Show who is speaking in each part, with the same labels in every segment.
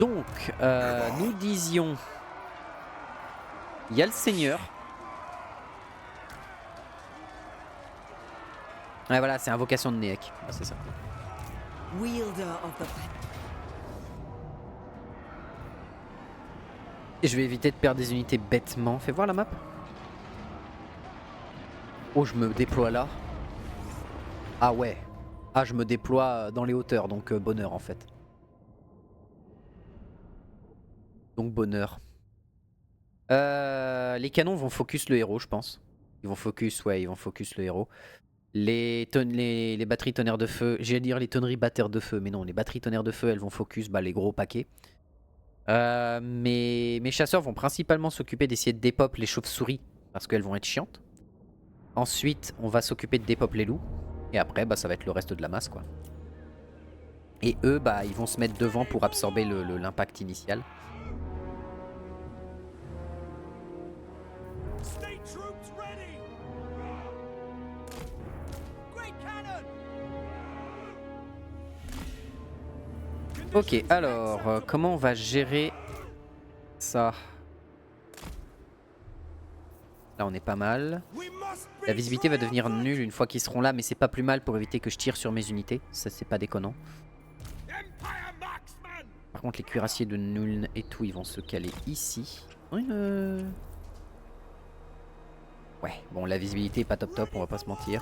Speaker 1: Donc, nous disions... Il y a le seigneur. Ouais, voilà, c'est invocation de Néek. Ah, c'est ça. Et je vais éviter de perdre des unités bêtement. Fais voir la map. Oh, je me déploie là. Ah ouais. Ah, je me déploie dans les hauteurs, donc bonheur en fait. Donc bonheur. Les canons vont focus le héros, je pense. Ils vont focus, ouais, ils vont focus le héros. Les batteries tonnerres de feu, j'allais dire les tonneries batteurs de feu, mais non, les batteries tonnerres de feu, elles vont focus les gros paquets. Mes chasseurs vont principalement s'occuper d'essayer de dépop les chauves-souris, parce qu'elles vont être chiantes. Ensuite, on va s'occuper de dépop les loups. Et après, ça va être le reste de la masse, quoi. Et eux, ils vont se mettre devant pour absorber l'impact initial. Ok, alors, comment on va gérer ça? Là, on est pas mal. La visibilité va devenir nulle une fois qu'ils seront là, mais c'est pas plus mal pour éviter que je tire sur mes unités. Ça, c'est pas déconnant. Par contre, les cuirassiers de Nuln et tout, ils vont se caler ici. Ouais, bon, la visibilité est pas top top, on va pas se mentir.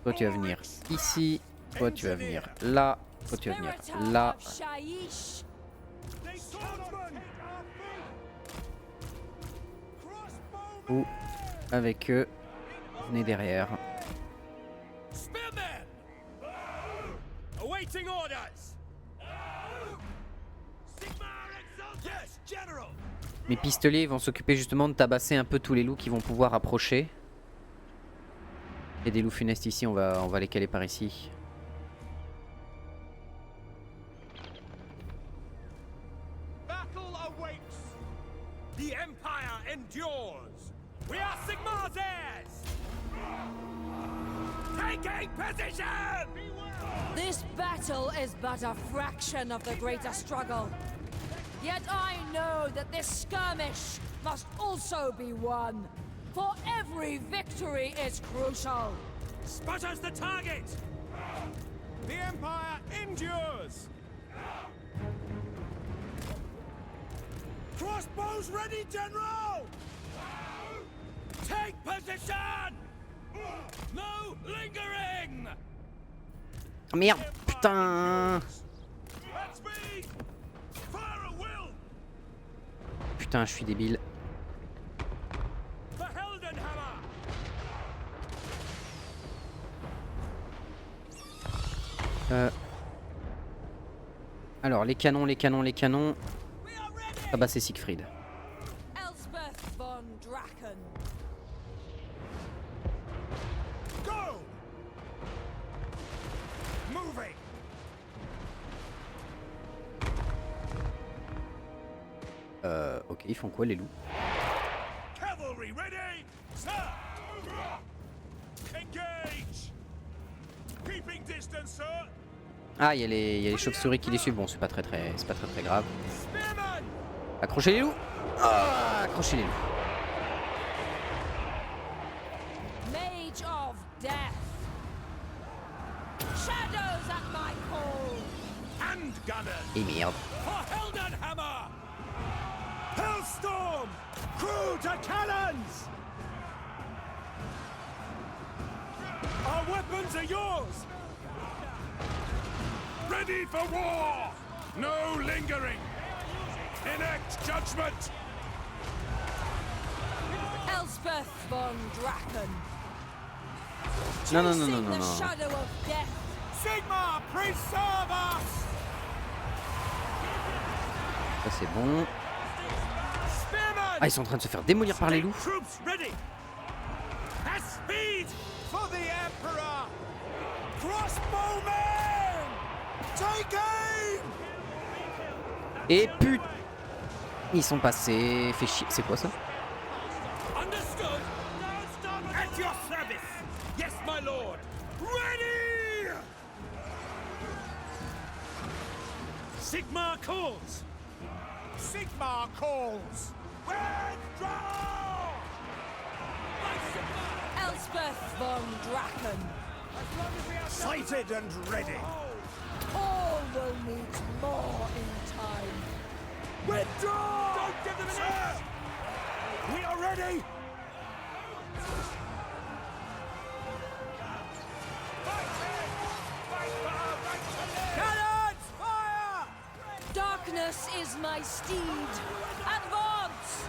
Speaker 1: Toi, tu vas venir ici. Toi, tu vas venir là. Toi, tu vas venir là. Ou avec eux, venez derrière. Mes pistoliers vont s'occuper justement de tabasser un peu tous les loups qui vont pouvoir approcher. Il y a des loups funestes ici, on va les caler par ici. The Empire endures. We are Sigmar's heirs. Taking position.
Speaker 2: This battle is but a fraction of the greater struggle. Yet I know that this skirmish must also be won. For every victory is crucial.
Speaker 3: Sputter's the target. The Empire endures. Crossbows ready, General! Take position! No lingering!
Speaker 1: Merde, putain! Putain, je suis débile. Alors, les canons, les canons, les canons. Ah bah c'est Siegfried.
Speaker 2: Elspeth von Draken.
Speaker 3: Go! Moving.
Speaker 1: Ok, ils font quoi les loups?
Speaker 3: Cavalry ready, sir. Engage. Keeping distance, sir.
Speaker 1: Ah, il y a les chauves-souris qui les suivent. Bon, c'est pas très grave. Accrochez les loups. Ah, accrochez les loups.
Speaker 2: Mage of death. Shadows at my call.
Speaker 3: Handgunners.
Speaker 1: Et merde.
Speaker 3: For Heldenhammer. Hellstorm. Crew to cannons. Our weapons are yours. Ready for war. No lingering. Enact judgment!
Speaker 2: Elspeth von Draken.
Speaker 1: Non, non, non, non, non,
Speaker 2: The
Speaker 1: non.
Speaker 2: shadow of death.
Speaker 3: Sigmar, preserve us!
Speaker 1: Ça c'est bon. Ah, ils sont en train de se faire démolir par les loups.
Speaker 3: Troops ready! At speed for the Emperor! Crossbowmen! Take aim!
Speaker 1: Et putain, ils sont passés. Fait chier. C'est quoi ça?
Speaker 3: Understood. At your service. Yes, my lord. Ready! Sigmar calls. Sigmar calls. Withdraw! My Sigmar!
Speaker 2: Elspeth von Draken.
Speaker 3: Sighted and ready.
Speaker 2: All will need more in time.
Speaker 3: Withdraw! Don't give them an inch! We are ready! Cannons! Fire!
Speaker 2: Darkness is my steed. Advance!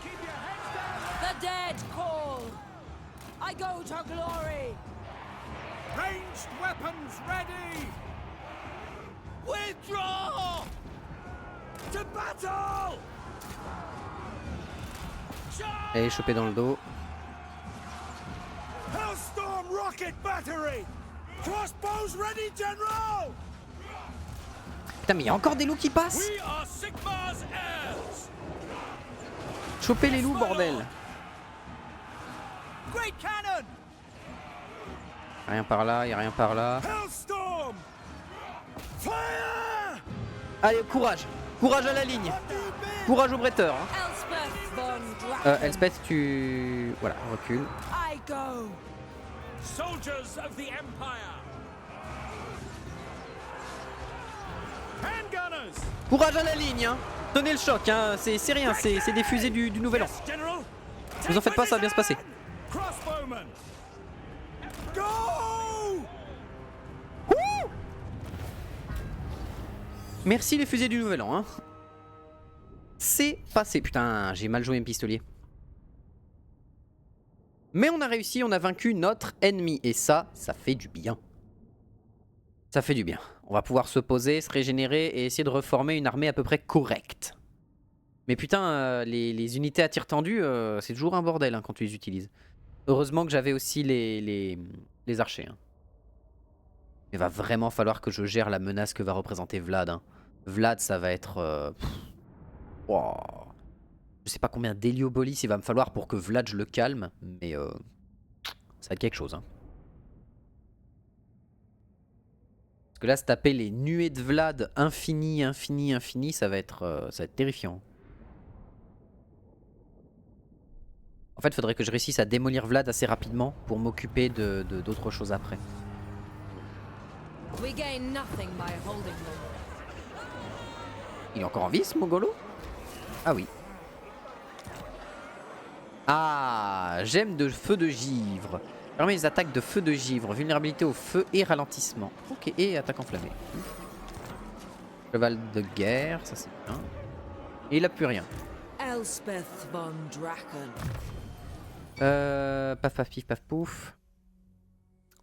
Speaker 3: Keep your heads down!
Speaker 2: The dead call. I go to glory.
Speaker 3: Ranged weapons ready! Withdraw! To battle!
Speaker 1: Elle est chopée dans le dos.
Speaker 3: Hellstorm rocket battery! Crossbows ready, General!
Speaker 1: Putain, mais il y a encore des loups qui passent.
Speaker 3: We are Sigmar's heirs!
Speaker 1: Chopez les loups, bordel.
Speaker 3: Great cannon!
Speaker 1: Rien par là, y a rien par là.
Speaker 3: Hellstorm! Fire!
Speaker 1: Allez, courage. Courage à la ligne. Courage au bretteur. Hein.
Speaker 2: Elspeth von Draken.
Speaker 1: Elspeth, tu... Voilà, recule.
Speaker 2: I go.
Speaker 3: Soldiers of the Empire! Handgunners!
Speaker 1: Courage à la ligne. Hein. Tenez le choc. Hein. C'est rien, c'est des fusées du nouvel an.
Speaker 3: Yes, General!
Speaker 1: Vous en faites pas, ça va bien se passer.
Speaker 3: Crossbowmen! Go!
Speaker 1: Merci les fusées du nouvel an. Hein. C'est passé. Putain, j'ai mal joué mes pistoliers. Mais on a réussi, on a vaincu notre ennemi. Et ça fait du bien. Ça fait du bien. On va pouvoir se poser, se régénérer et essayer de reformer une armée à peu près correcte. Mais putain, les unités à tir tendu, c'est toujours un bordel hein, quand tu les utilises. Heureusement que j'avais aussi les archers. Hein. Il va vraiment falloir que je gère la menace que va représenter Vlad. Hein. Vlad, ça va être... Wow. Je sais pas combien d'héliobolis il va me falloir pour que Vlad je le calme, mais ça va être quelque chose. Hein. Parce que là, se taper les nuées de Vlad infini, ça va être terrifiant. En fait, il faudrait que je réussisse à démolir Vlad assez rapidement pour m'occuper d'autres choses après.
Speaker 2: We gain nothing by holding them.
Speaker 1: Il est encore en vie ce Mogolo? Ah oui. Ah, gemme de feu de givre. Permet les attaques de feu de givre. Vulnérabilité au feu et ralentissement. Ok, et attaque enflammée. Cheval de guerre, ça c'est bien. Et il a plus rien.
Speaker 2: Elspeth von Draken.
Speaker 1: Paf paf pif paf pouf.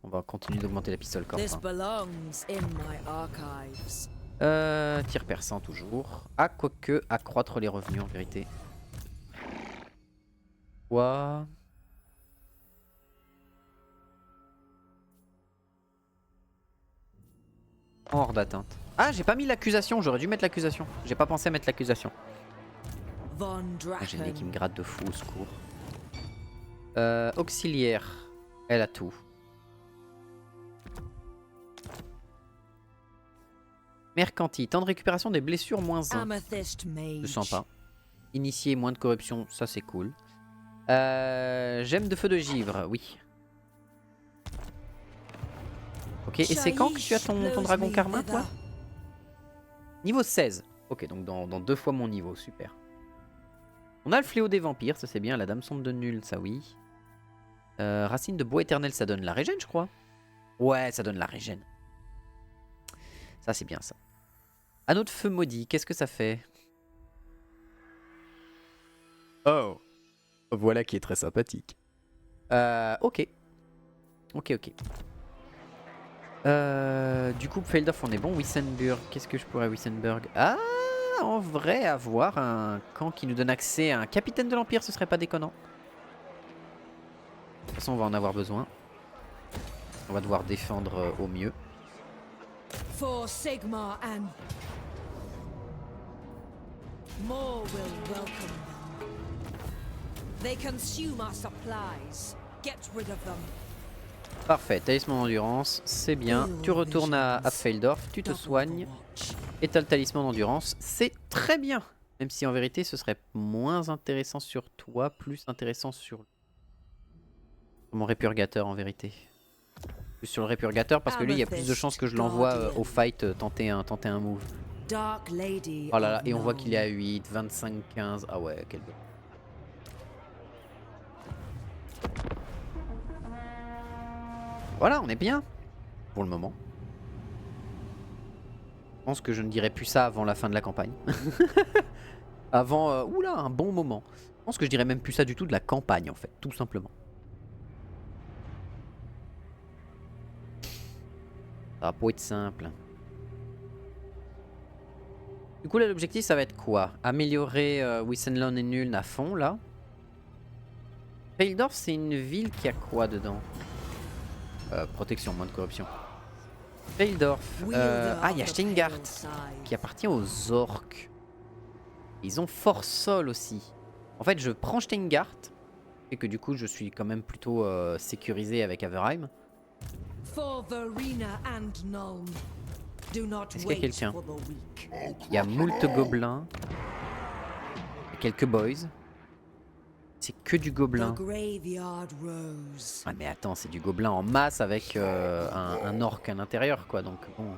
Speaker 1: On va continuer d'augmenter la pistole corps.
Speaker 2: This
Speaker 1: Hein.
Speaker 2: belongs in my archives.
Speaker 1: Tir perçant toujours. Ah, quoique, accroître les revenus en vérité. Quoi? Hors d'atteinte. Ah, j'ai pas mis l'accusation, j'aurais dû mettre l'accusation. J'ai pas pensé à mettre l'accusation.
Speaker 2: Von
Speaker 1: Ah, j'ai le nez qui me
Speaker 2: Draken.
Speaker 1: gratte de fou, au secours. Auxiliaire. Elle a tout. Mercanti. Temps de récupération des blessures moins 1.
Speaker 2: Amethyst Mage.
Speaker 1: Je sens pas. Initier moins de corruption, ça c'est cool. Gemme de feu de givre, oui. Ok, et c'est quand que tu as ton dragon carmin, toi? Niveau 16. Ok, donc dans 2 fois mon niveau, super. On a le fléau des vampires, ça c'est bien. La dame sombre de nul, ça oui. Racine de bois éternel, ça donne la régène, je crois. Ouais, ça donne la régène. Ça c'est bien ça. Anneau de feu maudit, qu'est-ce que ça fait? Oh, voilà qui est très sympathique. Ok. Ok. Du coup, Feldorf, on est bon. Wissenburg, qu'est-ce que je pourrais Wissenburg? Ah, en vrai, avoir un camp qui nous donne accès à un capitaine de l'Empire, ce serait pas déconnant. De toute façon, on va en avoir besoin. On va devoir défendre au mieux.
Speaker 2: For Sigmar and more will welcome them. They consume our supplies. Get rid of them.
Speaker 1: Parfait, talisman d'endurance, c'est bien. Tu retournes à Feldorf, tu te soignes. Et t'as le talisman d'endurance, c'est très bien. Même si en vérité ce serait moins intéressant sur toi, plus intéressant sur mon répurgateur en vérité. Plus sur le répurgateur parce que lui il y a plus de chances que je l'envoie au fight tenter un move. Oh là là, et on voit qu'il est à 8, 25, 15. Ah ouais, quel bon. Voilà, on est bien. Pour le moment. Je pense que je ne dirai plus ça avant la fin de la campagne. Avant, oula, un bon moment. Je pense que je dirais même plus ça du tout de la campagne en fait, tout simplement. Ça va pas être simple. Du coup là l'objectif ça va être quoi? Améliorer Wissenland et Nuln à fond là. Feldorf c'est une ville qui a quoi dedans? Protection, moins de corruption. Feldorf. Ah il y a Steingart qui appartient aux orques. Ils ont Force Sol aussi. En fait je prends Steingart. Et que du coup je suis quand même plutôt sécurisé avec Averheim. Est-ce qu'il y a quelqu'un? Il y a moult gobelins. Et quelques boys. C'est que du gobelin. Ah mais attends, c'est du gobelin en masse avec un orc à l'intérieur quoi. Donc bon.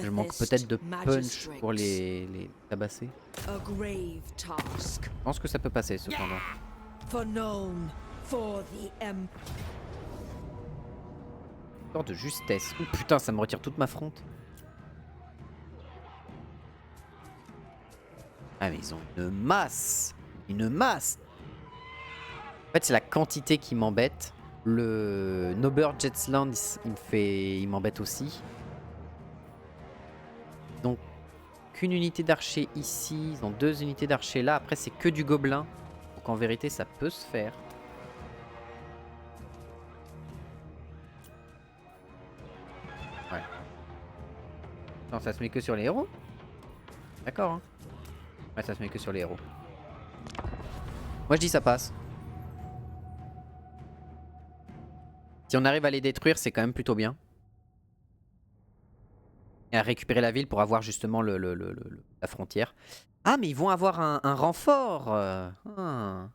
Speaker 1: Je manque peut-être de punch pour les tabasser. Je pense que ça peut passer cependant. Sorte de justesse. Oh putain, ça me retire toute ma fronte. Ah mais ils ont une masse. Une masse. En fait c'est la quantité qui m'embête. Le Nober Jetsland il m'embête aussi. Donc qu'une unité d'archer ici. Ils ont 2 unités d'archer là. Après c'est que du gobelin. Donc en vérité ça peut se faire. Ouais. Non, ça se met que sur les héros. D'accord hein. Ouais, ça se met que sur les héros. Moi je dis ça passe. Si on arrive à les détruire, c'est quand même plutôt bien. Et à récupérer la ville pour avoir justement la frontière. Ah mais ils vont avoir un renfort. Ah.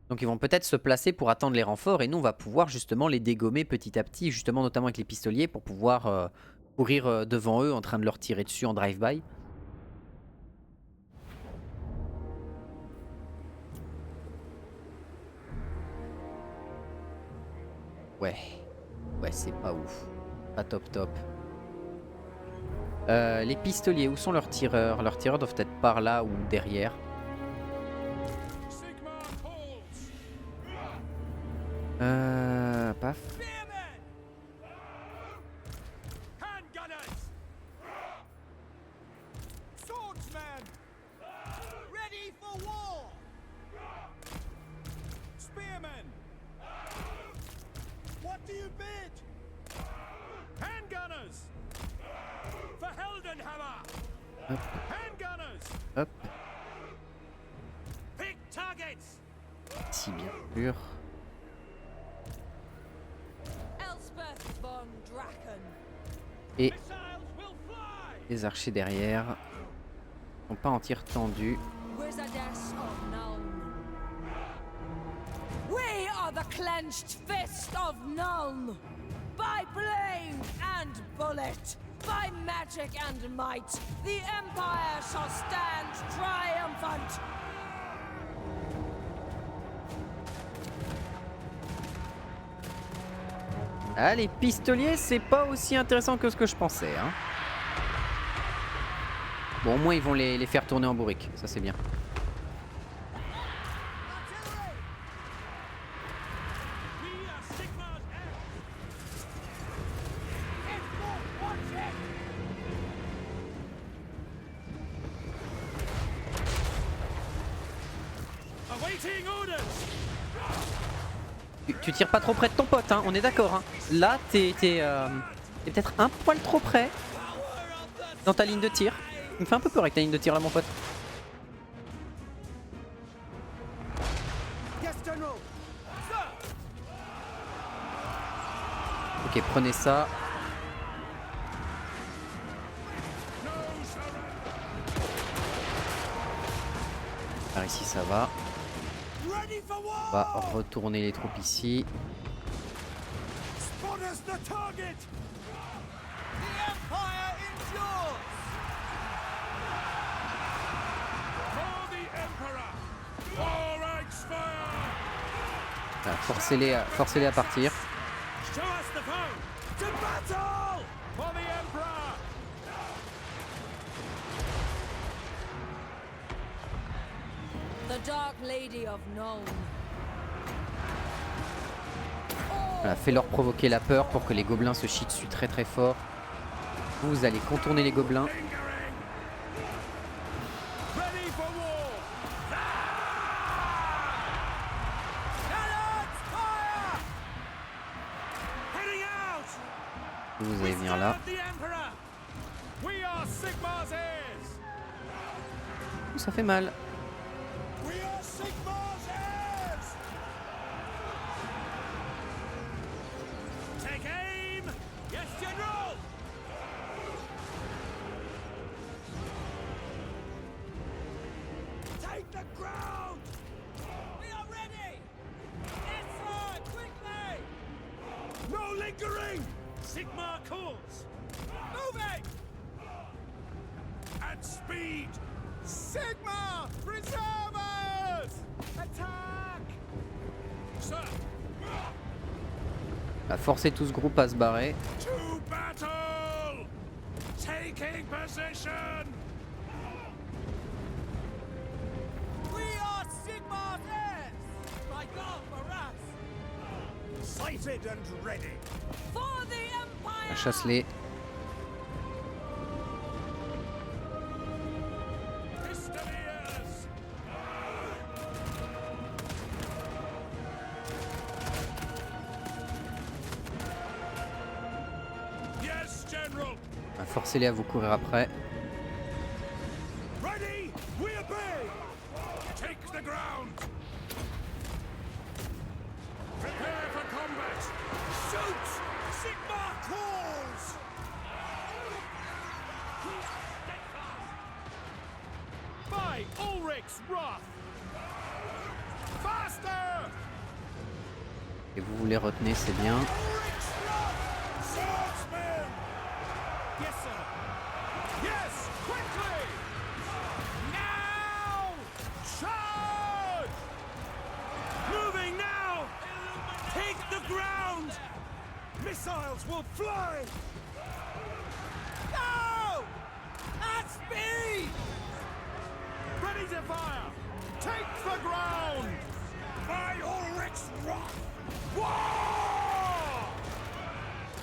Speaker 1: Donc ils vont peut-être se placer pour attendre les renforts. Et nous on va pouvoir justement les dégommer petit à petit. Justement notamment avec les pistoliers pour pouvoir courir devant eux en train de leur tirer dessus en drive-by. Ouais, c'est pas ouf. Pas top top. Les pistoliers, où sont leurs tireurs? Leurs tireurs doivent être par là ou derrière. Paf. Hop. Hop. Si bien sûr. Et les archers derrière sont pas en tir tendu.
Speaker 2: We are the clenched fist of Nuln. By blade and bullet, by magic and might, the Empire shall stand triumphant.
Speaker 1: Ah, les pistoliers, c'est pas aussi intéressant que ce que je pensais. Hein. Bon, au moins, ils vont les faire tourner en bourrique. Ça, c'est bien. Tu tires pas trop près de ton pote, hein, on est d'accord. Hein. Là, t'es peut-être un poil trop près dans ta ligne de tir. Il me fait un peu peur avec ta ligne de tir là, mon pote.
Speaker 3: Yes, General. Sir.
Speaker 1: Ok, prenez ça.
Speaker 3: No surrender.
Speaker 1: Par ici ça va.
Speaker 3: Ready for war.
Speaker 1: On va retourner les troupes ici.
Speaker 3: Spot us the target. The Empire endures. For the Emperor. For Reichsfire.
Speaker 1: Voilà, forcez-les à partir.
Speaker 3: Show us the foe. To battle. For the Emperor.
Speaker 2: The Dark Lady of Nuln.
Speaker 1: Voilà, fais-leur provoquer la peur pour que les gobelins se chient dessus très très fort. Vous allez contourner les gobelins.
Speaker 3: Lingering. Ready for war. Cannons fire. Heading out.
Speaker 1: Vous allez venir là.
Speaker 3: The Emperor. We are Sigmar's heirs.
Speaker 1: Ouh, ça fait mal.
Speaker 3: We are Sigmar's heirs. Take aim. Yes, General. Take the ground. We are ready. Yes, sir. Quickly. No lingering. Sigmar calls. Moving. At speed. Sigmar, preserve us. Attack. Sir.
Speaker 1: Voilà, forcez tout ce groupe à se barrer.
Speaker 3: To battle! Taking position! We are Sigmar's heirs! By God, Maras! Sighted and ready!
Speaker 2: For the Empire!
Speaker 1: Chasse-les.
Speaker 3: Pistoliers! Yes, General!
Speaker 1: Forcez-les à vous courir après.
Speaker 3: Ready! We obey! Take the ground! Prepare for combat! Shoot! Sigmar calls! By Ulrich's wrath! Faster!
Speaker 1: Et vous les retenez, c'est bien.
Speaker 3: Ulrich's wrath! Swordsman! Yes, sir! Yes! Quickly! Now! Charge! Moving now! Take the ground! Missiles will fly! No! At speed! Ready to fire! Take the ground! By Ulrich's wrath! War!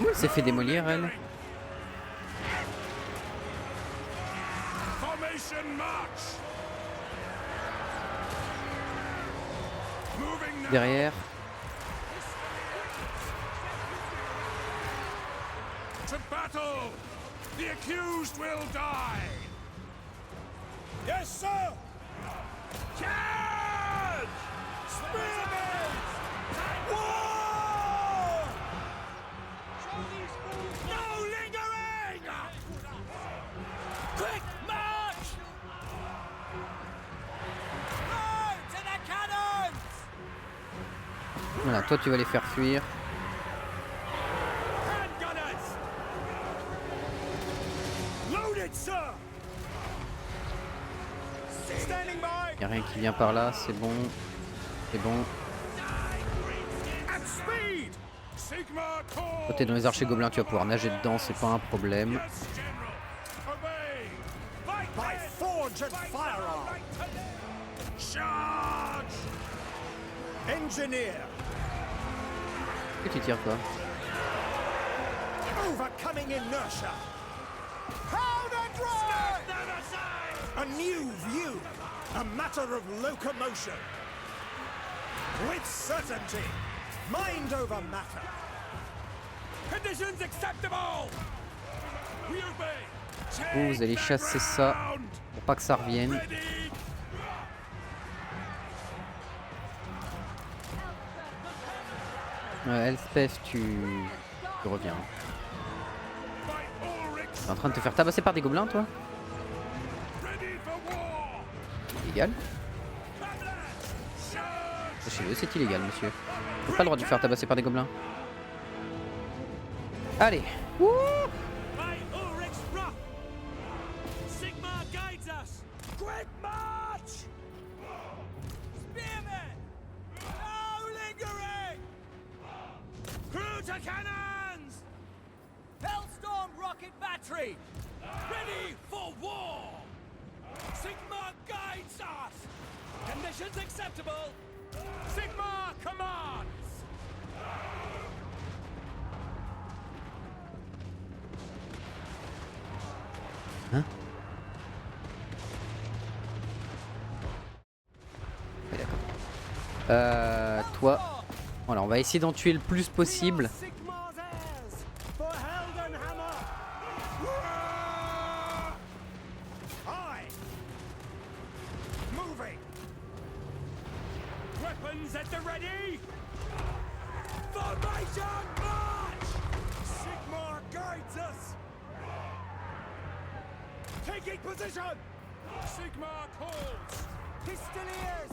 Speaker 1: Elle s'est fait démolir, elle.
Speaker 3: Formation march! Moving now!
Speaker 1: Derrière.
Speaker 3: To battle! The accused will die! Yes, sir! Charge! Spearmen! War! No lingering! Quick march! Right to the cannons!
Speaker 1: Voilà, toi tu vas les faire fuir.
Speaker 3: Handgunners! Loaded, sir! Standing by!
Speaker 1: Y a rien qui vient par là, c'est bon. C'est bon.
Speaker 3: At speed! Sigmar calls!
Speaker 1: Toi t'es dans les archers gobelins, tu vas pouvoir nager dedans, c'est pas un problème.
Speaker 3: Yes, General! Obey! By forge and firearm! Charge! Engineer!
Speaker 1: Et tu tires toi.
Speaker 3: Overcoming inertia! Powder dry! A new view! A matter of locomotion! With certainty! Mind over matter! Conditions acceptable! We obey!
Speaker 1: Vous allez chasser ça pour pas que ça revienne.
Speaker 3: Ready!
Speaker 1: Elspeth, tu reviens.
Speaker 3: By Ulric's
Speaker 1: T'es en train de te faire tabasser par des gobelins, toi?
Speaker 3: ready for war.
Speaker 1: Illégal. Sachez-le, c'est illégal, monsieur. T'as pas le droit de te faire tabasser par des gobelins. Allez. Wouh!
Speaker 3: By Ulric's wrath. Sigmar guides us. Quick march! Spearmen! No lingering! Crew to cannons! Hellstorm rocket battery! Ready for war! Sigmar guides us! Conditions acceptable! Sigmar commands!
Speaker 1: Hein? Ouais, d'accord. Toi. Voilà, on va essayer d'en tuer le plus possible.
Speaker 3: Sigmar's heirs for Heldenhammer! Aye! Moving! Weapons at the ready! Formation march! Sigmar guides us! Taking position! Sigmar calls! Pistoliers!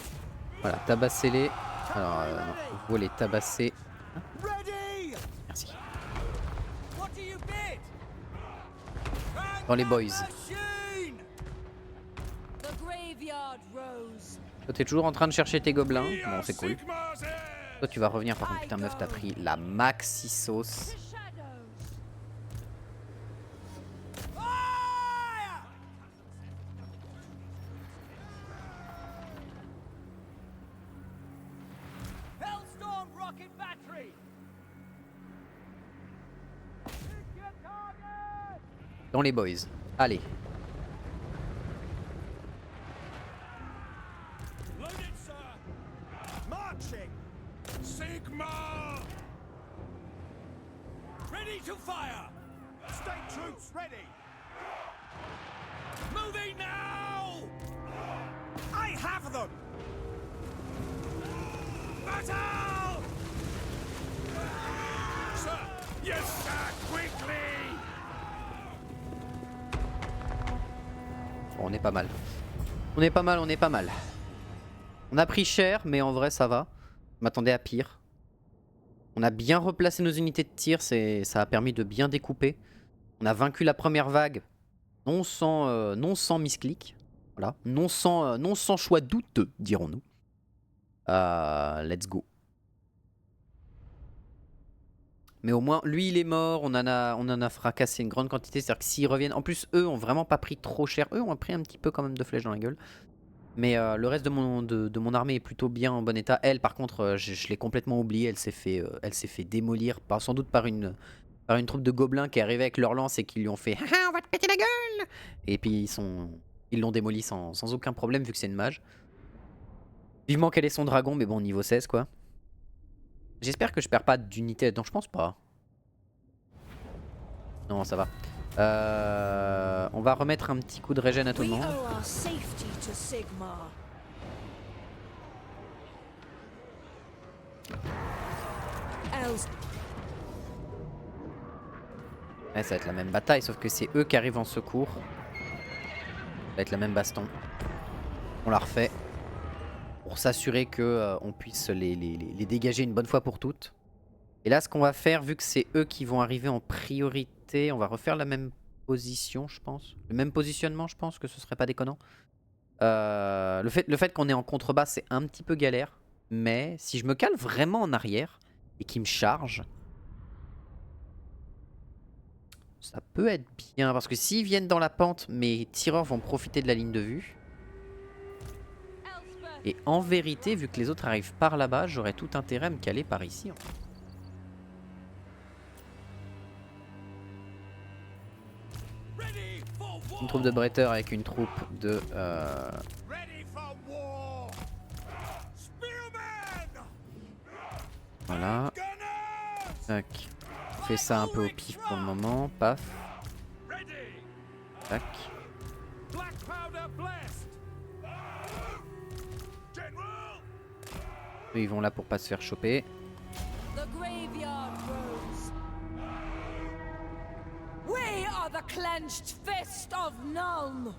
Speaker 1: Voilà, tabassez-les. Alors, non, vous les tabasser.
Speaker 3: Ready!
Speaker 1: Merci.
Speaker 3: What do you bid?
Speaker 1: Dans les boys.
Speaker 3: Machine!
Speaker 2: The graveyard rose.
Speaker 1: Toi, t'es toujours en train de chercher tes gobelins. Bon, c'est cool.
Speaker 3: Sigmar's heirs!
Speaker 1: Toi, tu vas revenir par contre. Putain, meuf, t'as pris la maxi sauce.
Speaker 2: The shadows.
Speaker 3: Fire! Hellstorm rocket battery! Pick your target!
Speaker 1: Dans les boys. Allez.
Speaker 3: Loaded, sir! Marching! Sigmar! Ready to fire! State troops ready! Moving now! I have them! Battle! Sir! Yes, sir! Quickly!
Speaker 1: Bon, on est pas mal. On est pas mal, on est pas mal. On a pris cher, mais en vrai, ça va. Je m'attendais à pire. On a bien replacé nos unités de tir, ça a permis de bien découper. On a vaincu la première vague, non sans misclick. Voilà, non sans choix douteux, dirons-nous. Let's go. Mais au moins, lui, il est mort. On en a fracassé une grande quantité. C'est-à-dire que s'ils reviennent... En plus, eux ont vraiment pas pris trop cher. Eux ont pris un petit peu quand même de flèches dans la gueule. Mais le reste de mon armée est plutôt bien en bon état. Elle, par contre, je l'ai complètement oubliée. Elle s'est fait démolir, sans doute par une troupe de gobelins qui est arrivée avec leur lance et qui lui ont fait « Ah, on va te péter la gueule !» Et puis ils l'ont démolie sans aucun problème vu que c'est une mage. Vivement qu'elle ait son dragon, mais bon, niveau 16 quoi. J'espère que je perds pas d'unité. Non, je pense pas. Non, ça va. On va remettre un petit coup de régène à tout le
Speaker 2: We
Speaker 1: monde.
Speaker 2: owe our safety to Sigmar. Els.
Speaker 1: Ouais, ça va être la même bataille, sauf que c'est eux qui arrivent en secours. Ça va être la même baston. On la refait. Pour s'assurer que on puisse les dégager une bonne fois pour toutes. Et là, ce qu'on va faire, vu que c'est eux qui vont arriver en priorité, on va refaire la même position, je pense. Le même positionnement, je pense que ce serait pas déconnant. Le fait qu'on est en contrebas, c'est un petit peu galère. Mais si je me cale vraiment en arrière et qu'ils me chargent, ça peut être bien. Parce que s'ils viennent dans la pente, mes tireurs vont profiter de la ligne de vue. Et en vérité, vu que les autres arrivent par là-bas, j'aurais tout intérêt à me caler par ici. En fait. Une troupe de bretteurs avec une troupe de... Voilà. Tac. On fait ça un peu au pif pour le moment. Paf. Tac. Eux, ils vont là pour pas se faire choper.
Speaker 2: The graveyard graveyard grows. We are the clenched fist of Nuln.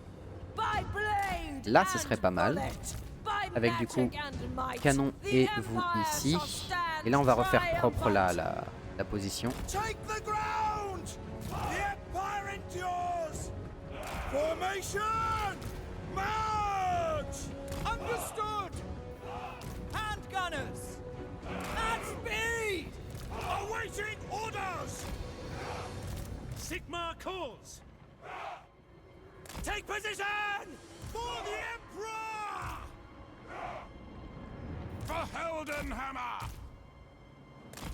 Speaker 2: By blade
Speaker 1: Là, ce serait pas mal.
Speaker 2: bullet, by
Speaker 1: Avec du coup,
Speaker 2: magic and might,
Speaker 1: canon
Speaker 2: the
Speaker 1: et vous
Speaker 2: Empire
Speaker 1: ici.
Speaker 2: shall stand
Speaker 1: Et là, on va refaire propre
Speaker 2: triumphant.
Speaker 1: la position.
Speaker 3: Take the ground! The Empire endures! Formation! March! Understood! Hand gunners! At speed! Awaiting orders! Sigmar calls! Take position! For the Emperor! For Heldenhammer!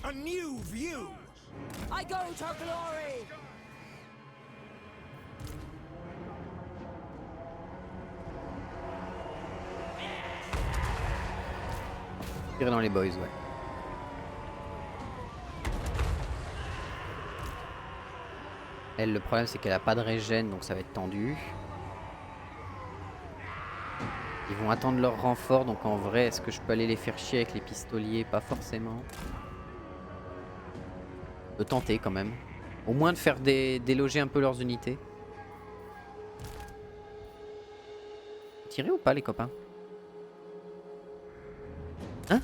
Speaker 3: A new view!
Speaker 2: I go to glory.
Speaker 1: Tirer dans les boys, ouais. Elle, le problème, c'est qu'elle a pas de régène, donc ça va être tendu. Ils vont attendre leur renfort, donc en vrai, est-ce que je peux aller les faire chier avec les pistoliers? Pas forcément. Je peux tenter quand même. Au moins de faire déloger un peu leurs unités. Tirer ou pas, les copains? Hein?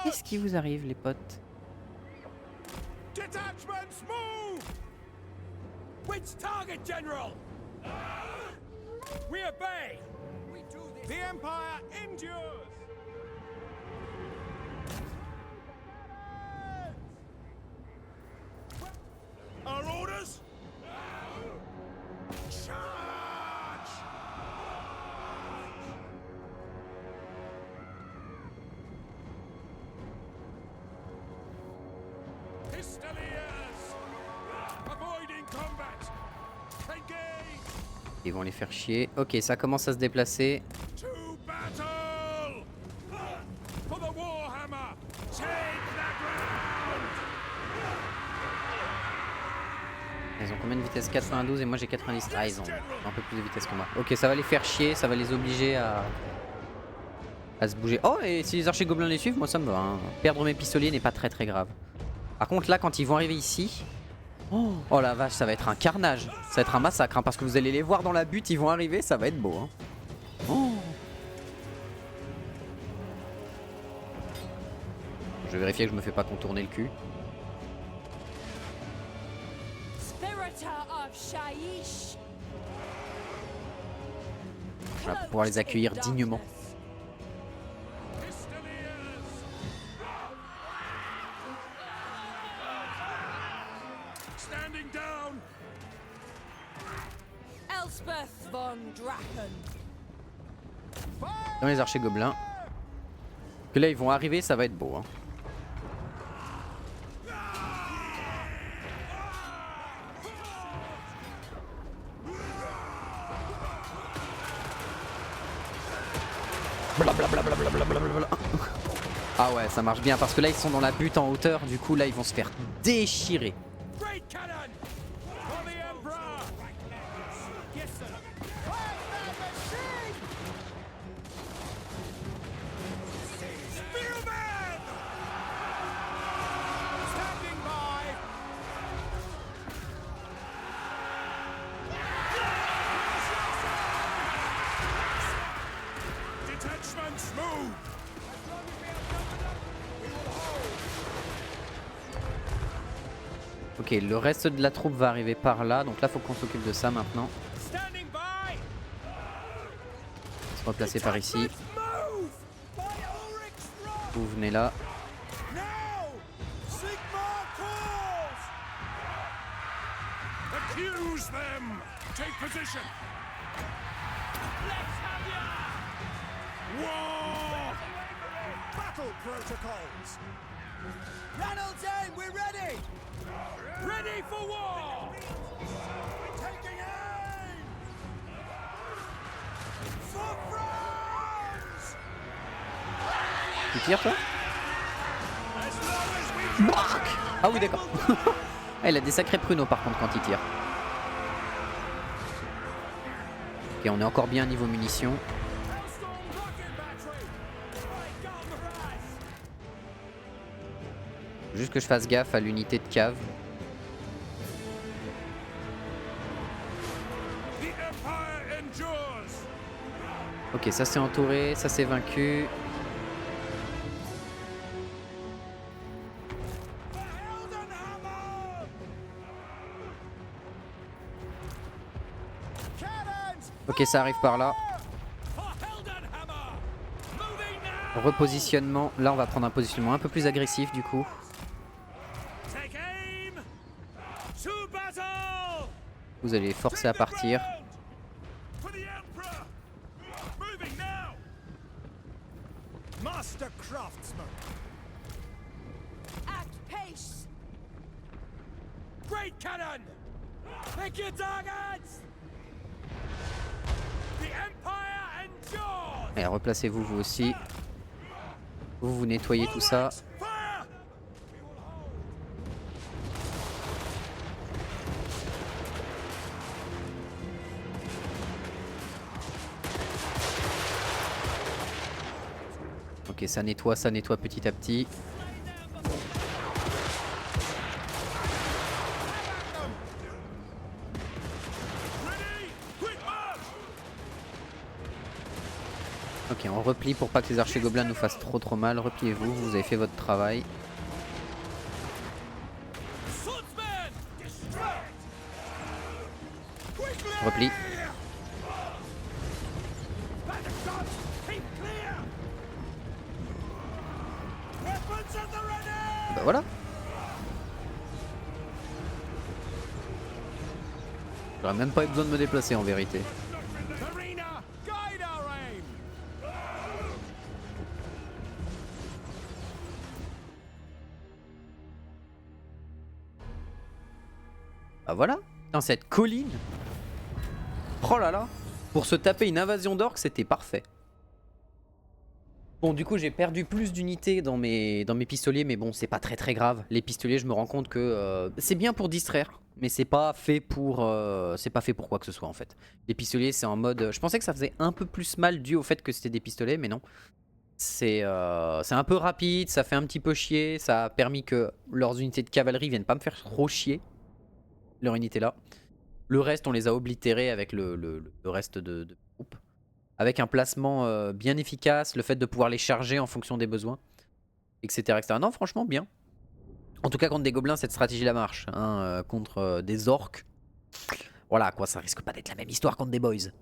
Speaker 1: Qu'est-ce qui vous arrive, les potes?
Speaker 3: Detachments move! Which target, General? We obey! We do this. The Empire endures! Our orders? Charge! Pistoliers! Avoiding combat! Engage!
Speaker 1: Ils vont les faire chier. Ok, ça commence à se déplacer.
Speaker 3: To battle! For the Warhammer! Take the ground!
Speaker 1: Ils ont combien de vitesse? 92 et moi j'ai 90. Ah, ils ont un peu plus de vitesse que moi. Ok, ça va les faire chier, ça va les obliger à se bouger. Oh, et si les archers gobelins les suivent, moi ça me va. Hein. Perdre mes pistoliers n'est pas très grave. Par contre, là, quand ils vont arriver ici... Oh la vache, ça va être un carnage. Ça va être un massacre, hein, parce que vous allez les voir dans la butte, ils vont arriver, ça va être beau. Hein. Oh. Je vais vérifier que je me fais pas contourner le cul.
Speaker 2: Spiritor of Shaiish.
Speaker 1: Voilà, pour pouvoir les accueillir dignement.
Speaker 3: Standing down!
Speaker 2: Elspeth von Draken.
Speaker 1: Dans les archers gobelins. Que là ils vont arriver, ça va être beau. Hein. Blablabla. Ah ouais, ça marche bien parce que là ils sont dans la butte en hauteur, du coup là ils vont se faire déchirer.
Speaker 3: Great cannon! For the Emperor! Yes, sir. Spearman! Standing by! Detachments move!
Speaker 1: Ok, le reste de la troupe va arriver par là, donc là faut qu'on s'occupe de ça maintenant.
Speaker 3: Standing by!
Speaker 1: On va se replacer par ici.
Speaker 3: Move! By Ulrich's wrath!
Speaker 1: Vous venez là.
Speaker 3: Now! Sigmar calls! Accuse them! Take position! Let's have ya! War! Battle protocols! Ranald's aim, we're ready! Ready for war! Taking aim! For France!
Speaker 1: Tu tires toi?
Speaker 3: As long as we
Speaker 1: Bark. Ah oui d'accord. Ah, il a des sacrés pruneaux par contre quand il tire. Ok, on est encore bien niveau munitions.
Speaker 3: Hellstorm rocket battery! Right, gun the rise!
Speaker 1: Juste que je fasse gaffe à l'unité de cave.
Speaker 3: The Empire endures.
Speaker 1: Ok, ça c'est entouré, ça c'est vaincu.
Speaker 3: The Heldenhammer! Cannons!
Speaker 1: Ok, ça arrive par là.
Speaker 3: For Heldenhammer! Moving now!
Speaker 1: Repositionnement. Là, on va prendre un positionnement un peu plus agressif du coup.
Speaker 3: Take aim! To battle!
Speaker 1: Vous allez les forcer à partir.
Speaker 3: For the Emperor! Moving now! Master craftsman!
Speaker 2: At pace!
Speaker 3: Great cannon! Pick your targets! The Empire endures!
Speaker 1: Allez, replacez-vous vous aussi. Vous nettoyez tout ça.
Speaker 3: Fire!
Speaker 1: Ok, ça nettoie petit à petit.
Speaker 3: Ready? Quick march!
Speaker 1: Ok, on replie pour pas que les archers gobelins nous fassent trop mal. Repliez-vous, vous avez fait votre travail.
Speaker 3: Swordsman! Distract! Quickly!
Speaker 1: Repli.
Speaker 3: Bandit shots! Keep clear! Weapons at the ready!
Speaker 1: Bah voilà. J'aurais même pas eu besoin de me déplacer en vérité.
Speaker 3: Arena, guide our aim!
Speaker 1: Bah voilà. Dans cette colline. Oh là là. Pour se taper une invasion d'orques, c'était parfait. Bon, du coup, j'ai perdu plus d'unités dans mes pistoliers, mais bon, c'est pas très grave. Les pistoliers, je me rends compte que c'est bien pour distraire, mais c'est pas fait pour quoi que ce soit en fait. Les pistoliers, c'est en mode. Je pensais que ça faisait un peu plus mal dû au fait que c'était des pistolets, mais non. C'est un peu rapide, ça fait un petit peu chier, ça a permis que leurs unités de cavalerie viennent pas me faire trop chier. Leur unité là. Le reste, on les a oblitérés avec le reste de groupe. Avec un placement bien efficace, le fait de pouvoir les charger en fonction des besoins, etc. Non, franchement, bien. En tout cas, contre des gobelins, cette stratégie-là marche. Hein, contre des orques, voilà quoi, ça risque pas d'être la même histoire contre des boys.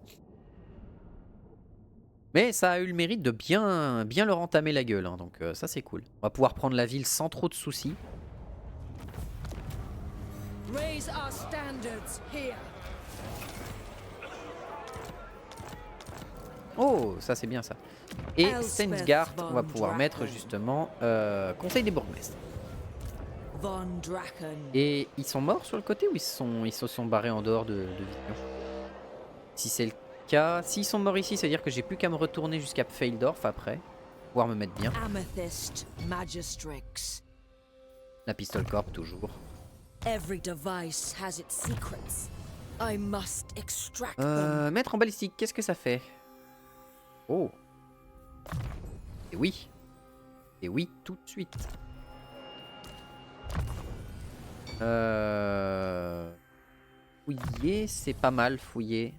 Speaker 1: Mais ça a eu le mérite de bien leur entamer la gueule, hein, donc ça c'est cool. On va pouvoir prendre la ville sans trop de soucis.
Speaker 2: Raise our standards here.
Speaker 1: Oh, ça c'est bien ça. Et Stensgard, on va pouvoir mettre justement Conseil des bourgmestres.
Speaker 2: Von Draken.
Speaker 1: Et ils sont morts sur le côté ou ils se sont barrés en dehors de Vision? Si c'est le cas, s'ils sont morts ici, ça veut dire que j'ai plus qu'à me retourner jusqu'à Pfeildorf après, pouvoir me mettre bien.
Speaker 2: Amethyst Magistrix.
Speaker 1: La pistole corp toujours.
Speaker 2: Every device has its secrets. I must extract them.
Speaker 1: Mettre en balistique, qu'est-ce que ça fait? Oh. Et oui. Et oui, tout de suite. Fouiller, c'est pas mal, fouiller.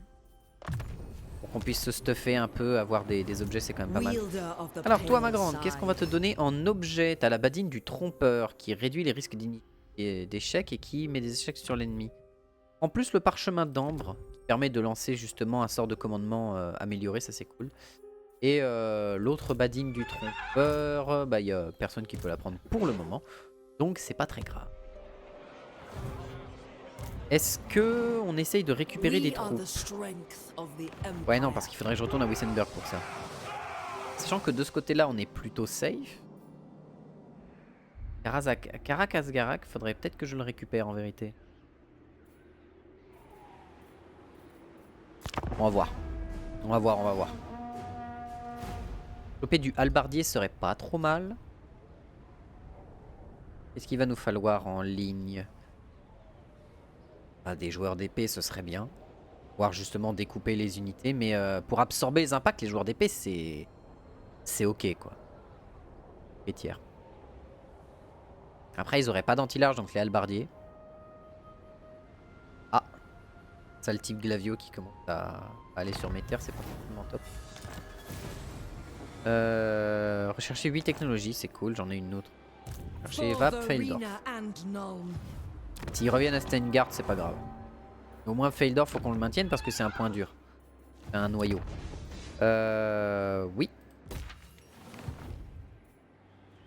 Speaker 1: Pour qu'on puisse se stuffer un peu, avoir des objets, c'est quand même pas mal.
Speaker 2: Wielder of the
Speaker 1: Alors toi, ma
Speaker 2: pale
Speaker 1: grande, qu'est-ce qu'on va te
Speaker 2: side.
Speaker 1: donner en objet? T'as la badine du trompeur qui réduit les risques d'échecs et qui met des échecs sur l'ennemi. En plus, le parchemin d'ambre qui permet de lancer justement un sort de commandement amélioré, ça c'est cool. Et l'autre badine du trompeur, bah il y a personne qui peut la prendre pour le moment, donc c'est pas très grave. Est-ce que on essaye de récupérer des
Speaker 2: We are
Speaker 1: troupes?
Speaker 2: the strength of the
Speaker 1: Ouais non,
Speaker 2: Empire.
Speaker 1: parce qu'il faudrait que je retourne à Wissenberg pour ça. Sachant que de ce côté-là, on est plutôt safe. Karakasgarak, faudrait peut-être que je le récupère en vérité. On va voir. On va voir, on va voir. Choper du halbardier serait pas trop mal. Qu'est-ce qu'il va nous falloir en ligne? Ah, des joueurs d'épée, ce serait bien. Pouvoir justement découper les unités. Mais pour absorber les impacts, les joueurs d'épée, c'est ok quoi. Pétière. Après, ils auraient pas d'anti-large, donc les halbardiers. Ah, ça le type Glavio qui commence à aller sur mes terres, c'est pas forcément top. Rechercher 8 technologies, c'est cool, j'en ai une autre. Rechercher
Speaker 2: For
Speaker 1: Vap,
Speaker 2: the
Speaker 1: Feldorf.
Speaker 2: arena and Nuln.
Speaker 1: S'ils reviennent à Steingard, c'est pas grave. Au moins Feldorf, faut qu'on le maintienne parce que c'est un point dur. C'est un noyau. Oui.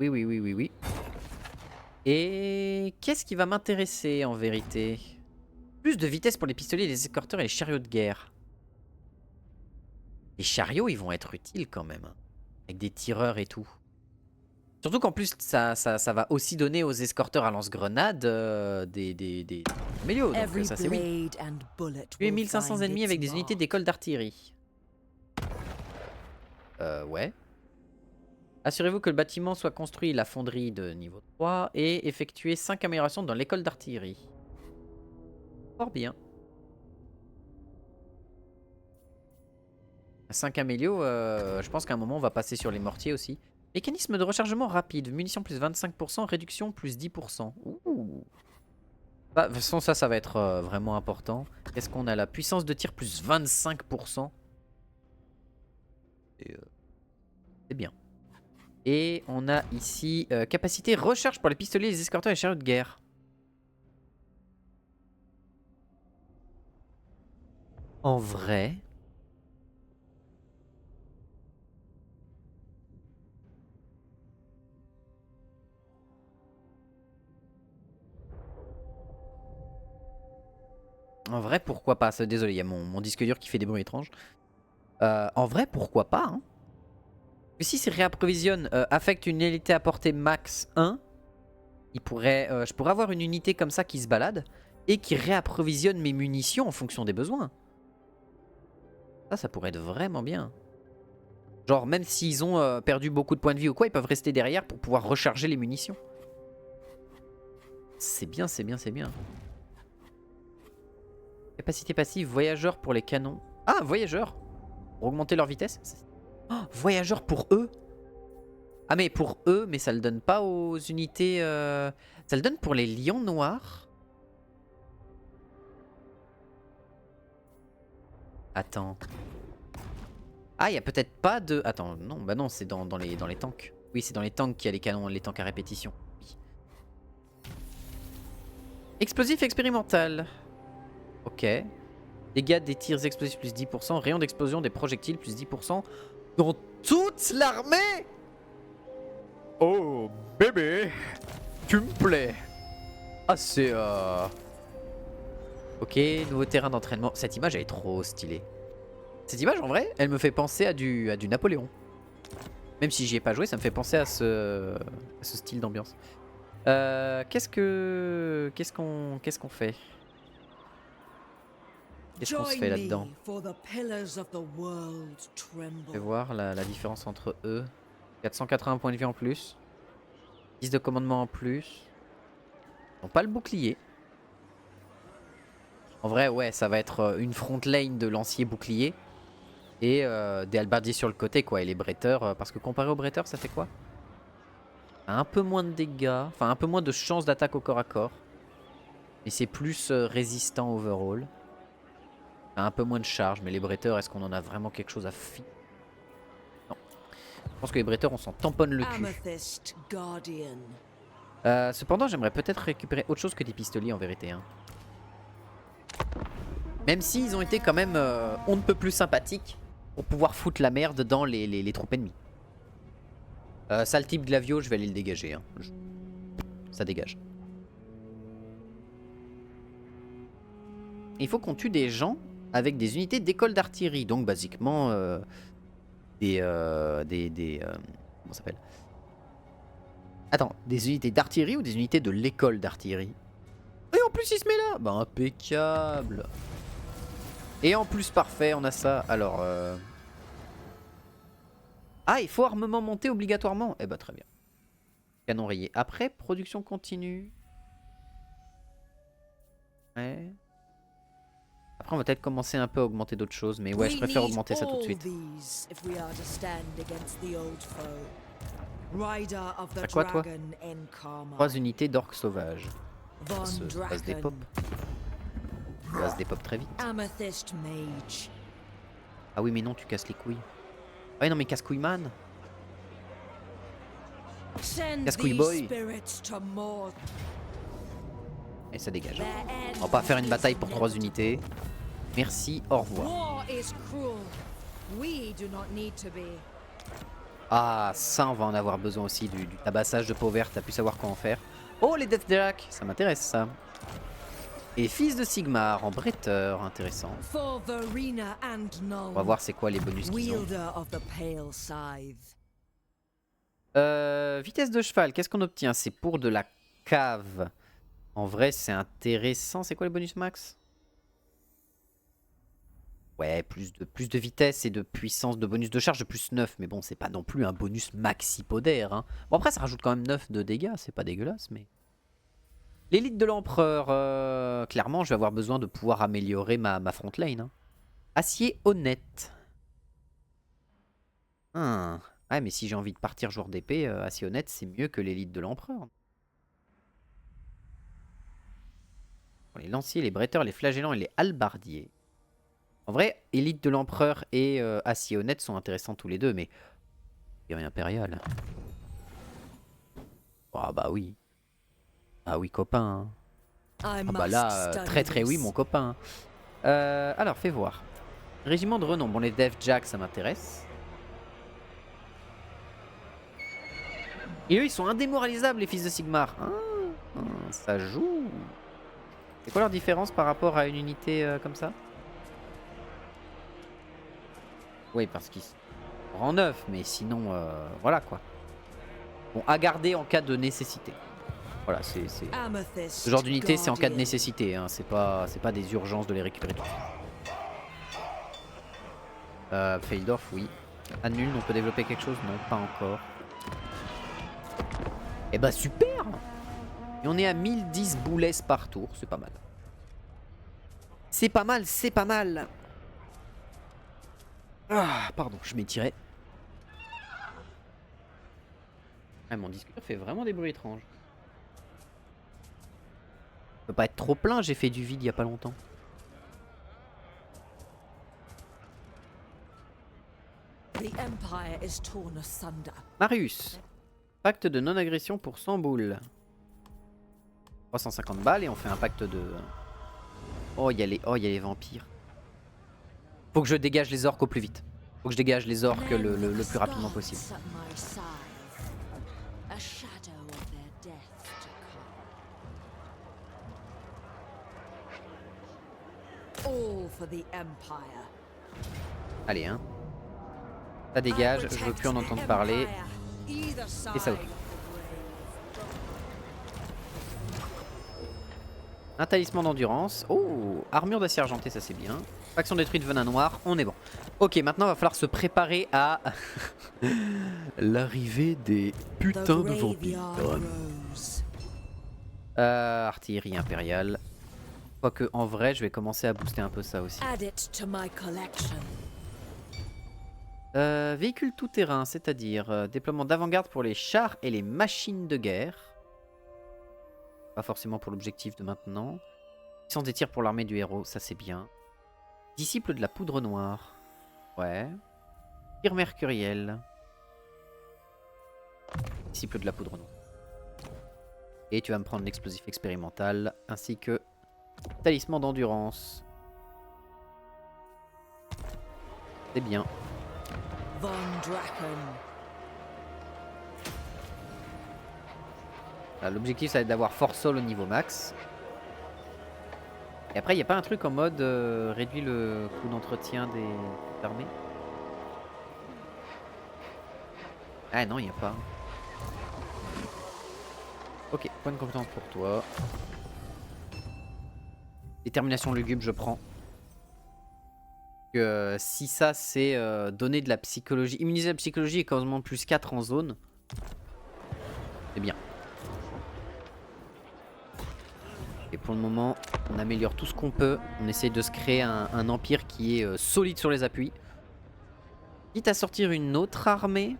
Speaker 1: Oui. Et qu'est-ce qui va m'intéresser en vérité? Plus de vitesse pour les pistolets, les escorteurs et les chariots de guerre. Les chariots, ils vont être utiles quand même. Avec des tireurs et tout. Surtout qu'en plus, ça va aussi donner aux escorteurs à lance-grenades des mélios. Donc ça, c'est oui. Tuer 1500 ennemis avec des unités d'école d'artillerie. Ouais. Assurez-vous que le bâtiment soit construit la fonderie de niveau 3 et effectuer 5 améliorations dans l'école d'artillerie. Fort bien. 5 amélios, je pense qu'à un moment on va passer sur les mortiers aussi. Mécanisme de rechargement rapide, munitions plus 25%, réduction plus 10%. Ouh. Bah, de toute façon ça va être vraiment important. Qu'est-ce qu'on a là? Puissance de tir plus 25%. C'est bien. Et on a ici capacité recharge pour les pistolets, les escorteurs et les chariots de guerre. En vrai... En vrai, pourquoi pas? Désolé, il y a mon disque dur qui fait des bruits étranges. En vrai, pourquoi pas hein. Mais si c'est réapprovisionne, affecte une unité à portée max 1, je pourrais avoir une unité comme ça qui se balade et qui réapprovisionne mes munitions en fonction des besoins. Ça pourrait être vraiment bien. Genre, même s'ils ont perdu beaucoup de points de vie ou quoi, ils peuvent rester derrière pour pouvoir recharger les munitions. C'est bien, c'est bien, c'est bien. Capacité passive, voyageur pour les canons. Ah, voyageur! Pour augmenter leur vitesse. Oh, voyageur pour eux. Ah mais pour eux, mais ça le donne pas aux unités... Ça le donne pour les lions noirs. Attends. Ah, il y a peut-être pas de... Attends, non, bah non, c'est dans les tanks. Oui, c'est dans les tanks qu'il y a les canons, les tanks à répétition. Oui. Explosif expérimental. Ok. Dégâts des tirs explosifs plus 10%. Rayon d'explosion des projectiles plus 10%. Dans toute l'armée. Oh bébé, tu me plais. Ah c'est Ok, nouveau terrain d'entraînement. Cette image elle est trop stylée. Cette image en vrai, elle me fait penser à du Napoléon. Même si j'y ai pas joué, ça me fait penser à ce style d'ambiance. Qu'est-ce qu'on fait? Qu'est-ce qu'on se fait là-dedans? Je vais voir la différence entre eux. 480 points de vie en plus. 10 de commandement en plus. Ils n'ont pas le bouclier. En vrai, ouais, ça va être une front lane de lancier bouclier. Et des halbardiers sur le côté, quoi. Et les bretteurs, parce que comparé aux bretteurs, ça fait quoi? Un peu moins de dégâts. Enfin, un peu moins de chance d'attaque au corps à corps. Mais c'est plus résistant overall. Un peu moins de charge, mais les bretteurs, est-ce qu'on en a vraiment quelque chose à faire? Non. Je pense que les bretteurs, on s'en tamponne le cul. Cependant, j'aimerais peut-être récupérer autre chose que des pistoliers en vérité. Hein. Même s'ils ont été quand même on ne peut plus sympathiques pour pouvoir foutre la merde dans les troupes ennemies. Ça, le type Glavio, je vais aller le dégager. Hein. Ça dégage. Il faut qu'on tue des gens avec des unités d'école d'artillerie. Donc, basiquement, comment ça s'appelle? Attends, des unités d'artillerie ou des unités de l'école d'artillerie? Et en plus, il se met là. Bah, impeccable. Et en plus, parfait, on a ça. Alors, ah, il faut armement monté obligatoirement. Eh bah, très bien. Canon rayé. Après, production continue. Ouais. Après, on va peut-être commencer un peu à augmenter d'autres choses. Mais ouais, je préfère augmenter ça tout de suite.
Speaker 2: Rider of the
Speaker 1: T'as quoi, toi?
Speaker 2: dragon in Karma.
Speaker 1: 3 unités d'orques sauvages.
Speaker 2: Von
Speaker 1: Ça se dépop. Ça se dépop très vite.
Speaker 2: Amethyst Mage.
Speaker 1: Ah oui, mais non, tu casses les couilles. Ouais, non, mais casse-couille man.
Speaker 2: Send
Speaker 1: Cascouille
Speaker 2: these
Speaker 1: boy.
Speaker 2: spirits to Mord.
Speaker 1: Et ça dégage.
Speaker 2: Their end
Speaker 1: On va pas faire une
Speaker 2: is
Speaker 1: bataille pour 3
Speaker 2: inevitable.
Speaker 1: unités. Merci, au revoir.
Speaker 2: War is cruel. We do not need to be.
Speaker 1: Ah, ça, on va en avoir besoin aussi, du tabassage de peau verte, t'as pu savoir quoi en faire. Oh, les Death Jack, ça m'intéresse ça. Et fils de Sigmar en bretteur, intéressant.
Speaker 2: For Verena and Null.
Speaker 1: On va voir c'est quoi les bonus qu'ils ont.
Speaker 2: Wielder of the Pale Scythe.
Speaker 1: Vitesse de cheval, qu'est-ce qu'on obtient? C'est pour de la cave. En vrai, c'est intéressant. C'est quoi les bonus max? Ouais, plus de vitesse et de puissance, de bonus de charge de plus 9. Mais bon, c'est pas non plus un bonus maxipodère. Hein. Bon, après, ça rajoute quand même 9 de dégâts. C'est pas dégueulasse, mais... L'élite de l'empereur, clairement, je vais avoir besoin de pouvoir améliorer ma front lane. Hein. Acier honnête. Ah, mais si j'ai envie de partir joueur d'épée, acier honnête, c'est mieux que l'élite de l'empereur. Les lanciers, les bretteurs, les flagellants et les halbardiers. En vrai, élite de l'empereur et acier honnête sont intéressants tous les deux, mais... Guerrier impérial. Ah bah oui. Ah oui, copain. Ah bah là, très oui, mon copain. Alors, fais voir. Régiment de renom. Bon, les Death Jack, ça m'intéresse. Et eux, ils sont indémoralisables, les fils de Sigmar. Ah, ça joue. C'est quoi leur différence par rapport à une unité comme ça? Oui, parce qu'ils sont en neuf, mais sinon, voilà quoi. Bon, à garder en cas de nécessité. Voilà, c'est... Ce genre d'unité, c'est en cas de nécessité. Hein. C'est pas des urgences de les récupérer tout de suite. Feldorf, oui. Annule, on peut développer quelque chose? Non, pas encore. Eh bah super! Et on est à 1010 boulets par tour, c'est pas mal. C'est pas mal, c'est pas mal. Ah, pardon, je m'étirais. Ah, mon disque fait vraiment des bruits étranges. Ça peut pas être trop plein, j'ai fait du vide il y a pas longtemps. Marius. Pacte de non-agression pour 100 boules. 350 balles et on fait un pacte de... Oh, il y a les vampires. Faut que je dégage les orques au plus vite. Faut que je dégage les orques le plus rapidement possible. Allez, hein. Ça dégage, je veux plus en entendre parler. Et ça occupe. Un talisman d'endurance. Oh, armure d'acier argenté, ça c'est bien. Faction détruite, venin noir, on est bon. Ok, maintenant il va falloir se préparer à l'arrivée des putains de vampires. Artillerie impériale. Quoique en vrai, je vais commencer à booster un peu ça aussi. Véhicule tout-terrain, c'est-à-dire déploiement d'avant-garde pour les chars et les machines de guerre. Pas forcément pour l'objectif de maintenant. Puissance des tirs pour l'armée du héros, ça c'est bien. Disciple de la poudre noire. Ouais. Tir mercuriel. Disciple de la poudre noire. Et tu vas me prendre l'explosif expérimental ainsi que talisman d'endurance. C'est bien. L'objectif ça va être d'avoir Force Sol au niveau max. Et après il n'y a pas un truc en mode réduit le coût d'entretien des armées? Ah non, il n'y a pas. Ok, point de compétence pour toi. Détermination lugubre, je prends. Si ça c'est donner de la psychologie, immuniser la psychologie et quasiment plus 4 en zone, c'est bien. Et pour le moment, on améliore tout ce qu'on peut. On essaye de se créer un empire qui est solide sur les appuis. Quitte à sortir une autre armée.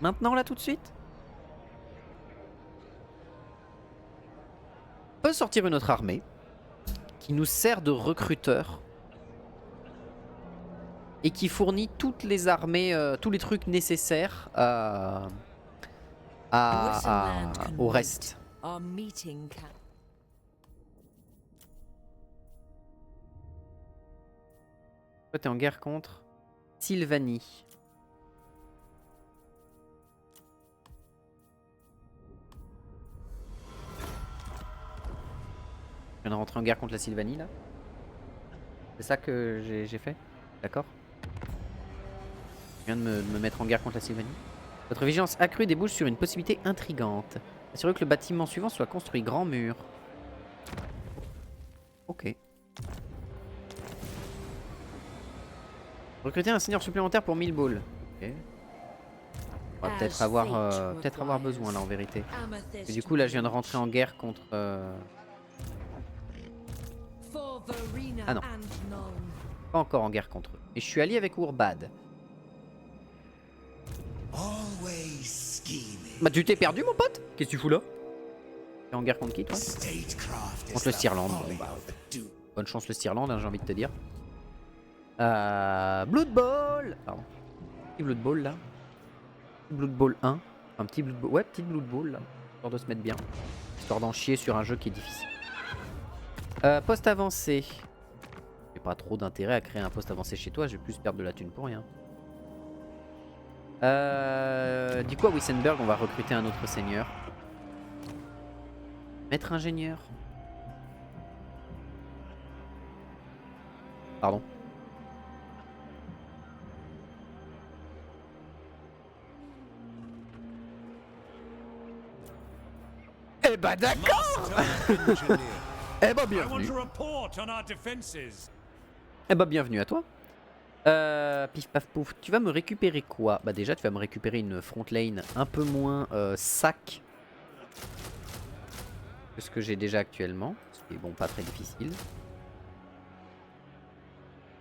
Speaker 1: Maintenant, là, tout de suite? On peut sortir une autre armée qui nous sert de recruteur et qui fournit toutes les armées, tous les trucs nécessaires au reste.
Speaker 2: Our meeting camp.
Speaker 1: Toi, t'es en guerre contre Sylvanie. Je viens de rentrer en guerre contre la Sylvanie, là. C'est ça que j'ai fait? D'accord. Je viens de me mettre en guerre contre la Sylvanie. Votre vigilance accrue débouche sur une possibilité intrigante. Assurez que le bâtiment suivant soit construit grand mur. Ok. Recruter un seigneur supplémentaire pour 1000 balles. Ok. On va peut-être avoir besoin là en vérité. Et du coup là je viens de rentrer en guerre contre... Ah non. Pas encore en guerre contre eux. Et je suis allié avec Urbad. Bah tu t'es perdu mon pote? Qu'est-ce que tu fous là? T'es en guerre contre qui toi? Contre le Stirland. Bon, bah, bonne chance le Stirland hein, j'ai envie de te dire. Blood Bowl. Pardon. Petit Blood Bowl là. Blood Bowl 1. Un petit Blood Bowl. Ouais, petite Blood Bowl là. Histoire de se mettre bien. Histoire d'en chier sur un jeu qui est difficile. Poste avancé. J'ai pas trop d'intérêt à créer un poste avancé chez toi. Je vais plus perdre de la thune pour rien. Du coup à Wissenberg on va recruter un autre seigneur. Maître ingénieur. Pardon. Eh bah d'accord. Eh bah bienvenue. Eh bah bienvenue à toi. Pif paf pouf, tu vas me récupérer quoi? Bah déjà tu vas me récupérer une front lane un peu moins sac que ce que j'ai déjà actuellement. Ce qui est bon pas très difficile.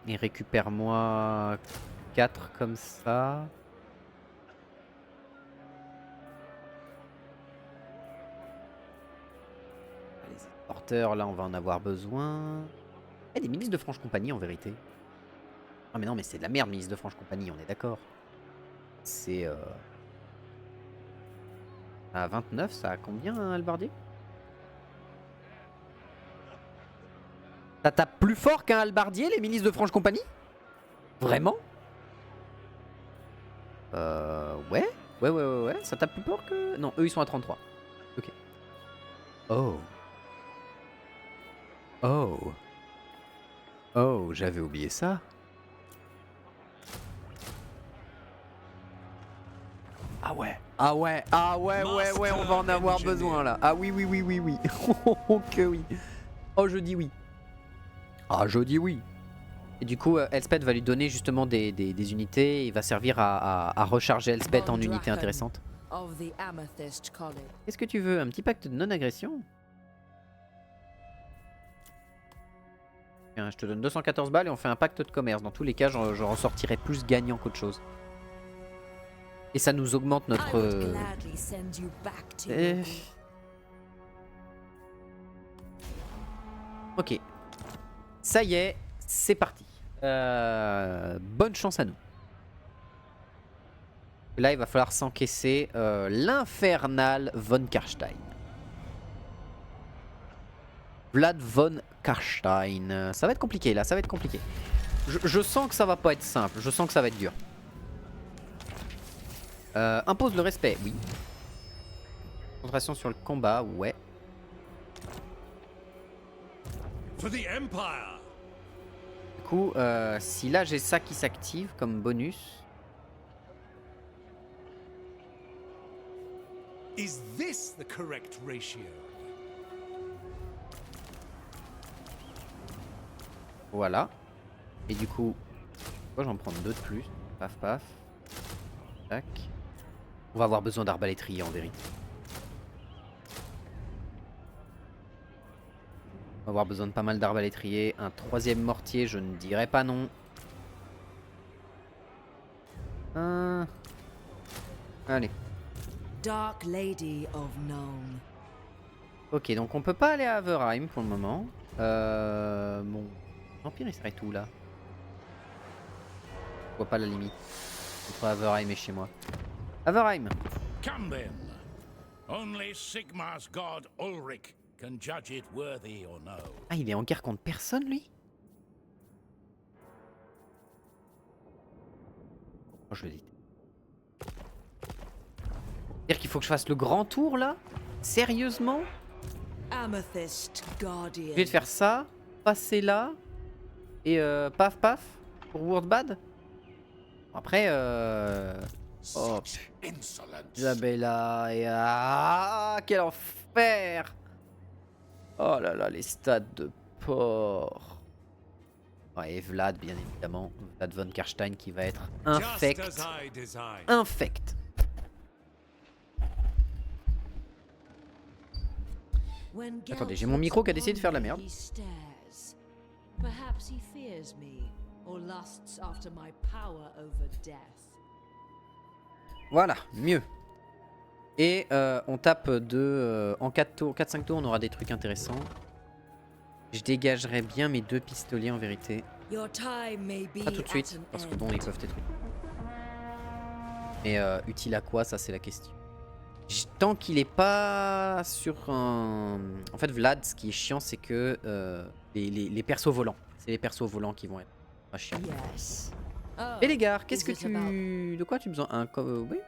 Speaker 1: Et récupère-moi 4 comme ça. Les porteurs là on va en avoir besoin. Eh des milices de Franche-Compagnie en vérité. Ah mais non mais c'est de la merde milice de Franche-Compagnie, on est d'accord. C'est à 29, ça a combien un halbardier? Ça tape plus fort qu'un halbardier les milices de Franche-Compagnie? Vraiment? Ouais. Ouais, ça tape plus fort que... Non, eux ils sont à 33. Ok. Oh. Oh. Oh, j'avais oublié ça. Ah ouais. Ah ouais. Ah ouais, ouais, on va en avoir besoin là. Ah oui. Oh que oui. Oh je dis oui. Ah je dis oui. Et du coup Elspeth va lui donner justement des unités. Il va servir à recharger Elspeth en unités intéressantes. Qu'est-ce que tu veux? Un petit pacte de non-agression? Je te donne 214 balles et on fait un pacte de commerce. Dans tous les cas, je ressortirai plus gagnant qu'autre chose. Et ça nous augmente notre... Ok. Ça y est, c'est parti. Bonne chance à nous. Là, il va falloir s'encaisser l'infernal von Karstein. Vlad von Karstein. Ça va être compliqué là, ça va être compliqué. Je sens que ça va pas être simple, je sens que ça va être dur. Impose le respect, oui. Concentration sur le combat, ouais. Du coup, si là j'ai ça qui s'active comme bonus.
Speaker 3: Is this the correct ratio?
Speaker 1: Voilà. Et du coup, moi j'en prends 2 de plus. Paf paf. Tac. On va avoir besoin d'arbalétrier en vérité. On va avoir besoin de pas mal d'arbalétrier. Un 3e mortier, je ne dirais pas non. Allez.
Speaker 2: Dark Lady of Nome.
Speaker 1: Ok, donc on peut pas aller à Averheim pour le moment. Bon. L'Empire il serait où là? Je vois pas la limite entre Averheim et chez moi. Averheim!
Speaker 3: Come then. Only Sigmar's god Ulrich can judge it worthy or no.
Speaker 1: Ah, il est en guerre contre personne lui? Oh, je le dis. C'est-à-dire qu'il faut que je fasse le grand tour là? Sérieusement?
Speaker 2: Amethyst Guardian.
Speaker 1: Je vais te faire ça, passer là, et paf paf pour Wordbad. Après, oh,
Speaker 3: Such insolence.
Speaker 1: Isabella, et quel enfer! Oh là là, les stades de porc. Ouais, et Vlad, bien évidemment. Vlad von Karstein qui va être infect.
Speaker 3: Just as I design.
Speaker 1: Infect. Attendez, j'ai mon micro qui a décidé de faire de la merde.
Speaker 2: Perhaps he fears me or lusts after my power over death.
Speaker 1: Voilà, mieux. Et on tape en 4 tours, 4-5 tours, on aura des trucs intéressants. Je dégagerai bien mes 2 pistolets en vérité. Pas tout de suite, parce que bon, ils peuvent être. Mais utile à quoi, ça c'est la question. Tant qu'il est pas sur un... En fait, Vlad, ce qui est chiant, c'est que les persos volants. C'est les persos volants qui vont être pas chiants. Et les gars, qu'est-ce que tu... De quoi tu as besoin? Oui.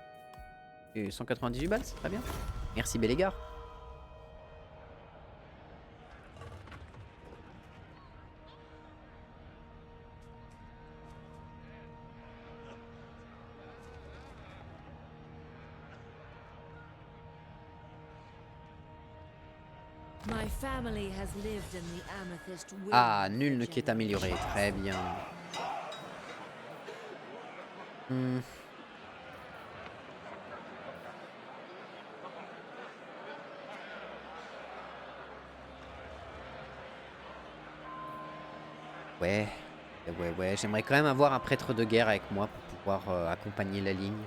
Speaker 1: Et 198 balles, c'est très bien. Merci Bélégar. Ah, nul qui est amélioré, très bien. Ouais, j'aimerais quand même avoir un prêtre de guerre avec moi pour pouvoir accompagner la ligne.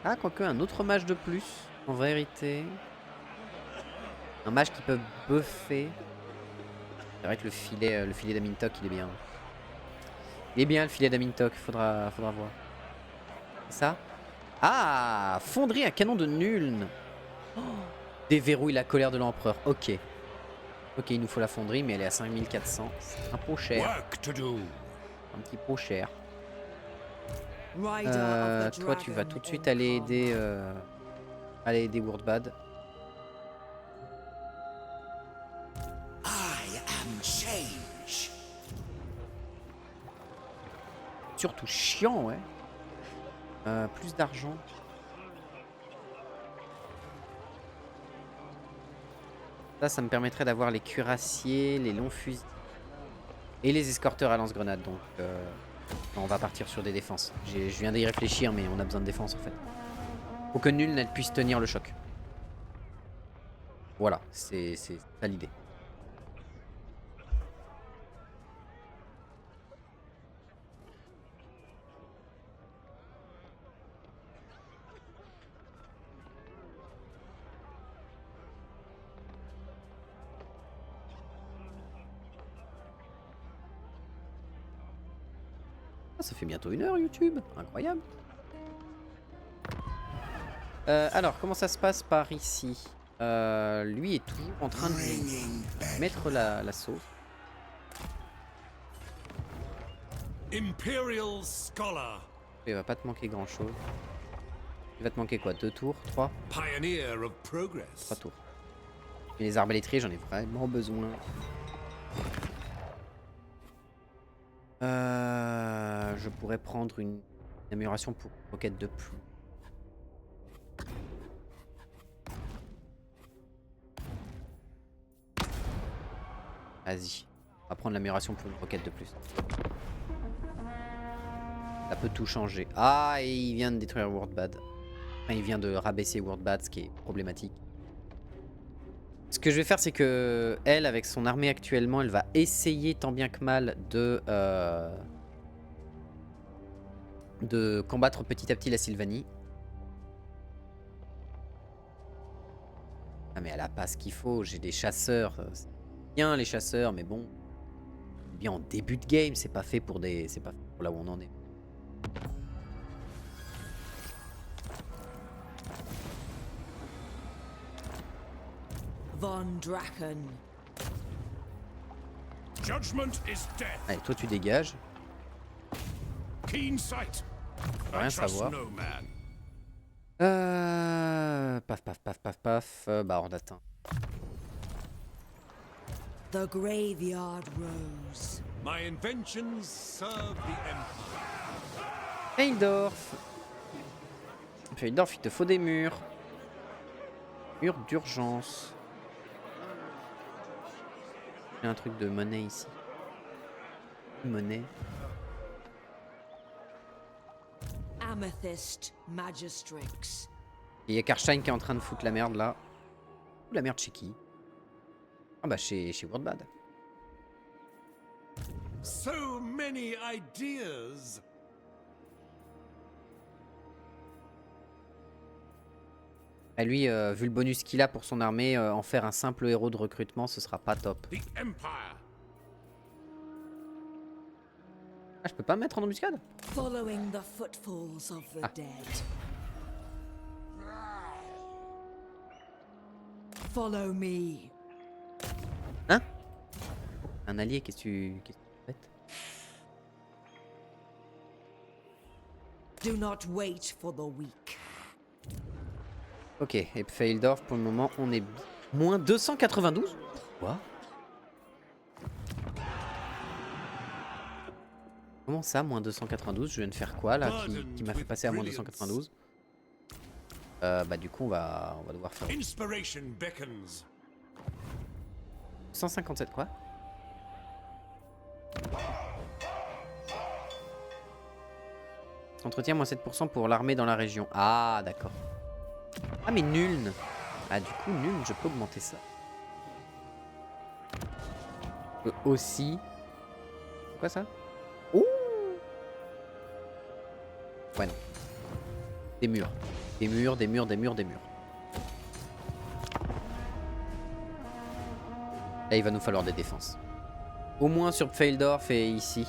Speaker 1: Ah, quoique, un autre mage de plus, en vérité. Un mage qui peut buffer. C'est vrai que le filet d'Amintok, il est bien. Il est bien, le filet d'Amintok, faudra voir. C'est ça? Ah, fonderie à canon de Nuln. Oh, déverrouille la colère de l'empereur, ok. Ok, il nous faut la fonderie, mais elle est à 5400. C'est un peu cher. Un petit peu cher. Toi, tu vas tout de suite aller aider Wordbad. Surtout chiant, ouais. Plus d'argent. Ça me permettrait d'avoir les cuirassiers, les longs fusils et les escorteurs à lance-grenades. Donc, on va partir sur des défenses. Je viens d'y réfléchir, mais on a besoin de défense en fait. Faut que nul ne puisse tenir le choc. Voilà, c'est ça l'idée. Ça fait bientôt 1 heure YouTube, incroyable. Alors, comment ça se passe par ici? Lui est toujours en train de mettre la sauce.
Speaker 3: Imperial Scholar.
Speaker 1: Il va pas te manquer grand chose. Il va te manquer quoi? 2 tours? 3?
Speaker 3: Pioneer of progress.
Speaker 1: 3 tours. Et les arbalétriers, j'en ai vraiment besoin. Je pourrais prendre une amélioration pour roquette de plus. Vas-y. On va prendre l'amélioration pour une roquette de plus. Ça peut tout changer. Ah, et il vient de détruire Wordbad. Enfin, il vient de rabaisser Wordbad, ce qui est problématique. Ce que je vais faire, c'est que elle, avec son armée actuellement, elle va essayer tant bien que mal de de combattre petit à petit la Sylvanie. Ah mais elle a pas ce qu'il faut, j'ai des chasseurs. C'est bien les chasseurs, mais bon. Bien en début de game, c'est pas fait pour des. C'est pas fait pour là où on en est.
Speaker 2: Von Draken.
Speaker 3: Judgment is death.
Speaker 1: Allez, toi tu dégages.
Speaker 3: Keen sight.
Speaker 1: Rien
Speaker 3: I trust
Speaker 1: savoir.
Speaker 3: no man.
Speaker 1: Paf paf paf paf paf. Bah on atteint.
Speaker 2: The graveyard rose.
Speaker 4: My inventions serve the Empire.
Speaker 1: Feldorf. Feldorf, il te faut des murs. Murs d'urgence. Il y a un truc de monnaie ici. Monnaie.
Speaker 2: Amethyst Magistrix.
Speaker 1: Et il y a Karstein qui est en train de foutre la merde là. Ou la merde chez qui? Ah bah chez Wordbad.
Speaker 4: So many ideas.
Speaker 1: Et lui, vu le bonus qu'il a pour son armée, en faire un simple héros de recrutement, ce sera pas top.
Speaker 3: The Empire.
Speaker 1: Ah, je peux pas me mettre en embuscade?
Speaker 2: Following the footfalls of the dead. Follow me.
Speaker 1: Hein? Un allié, qu'est-ce que tu fais?
Speaker 2: Do not wait for the weak.
Speaker 1: Ok, et Feldorf, pour le moment, on est moins 292. Quoi? Comment ça, moins 292? Je viens de faire quoi là qui m'a fait passer à moins 292? Bah du coup on va devoir faire
Speaker 4: Inspiration beckons.
Speaker 1: 157 quoi? Entretien moins 7% pour l'armée dans la région. Ah d'accord. Ah mais nul. Ah du coup nul, je peux augmenter ça. Je peux aussi. Quoi ça? Ouh. Ouais non. Des murs. Des murs, des murs, des murs, des murs. Là il va nous falloir des défenses. Au moins sur Feldorf et ici.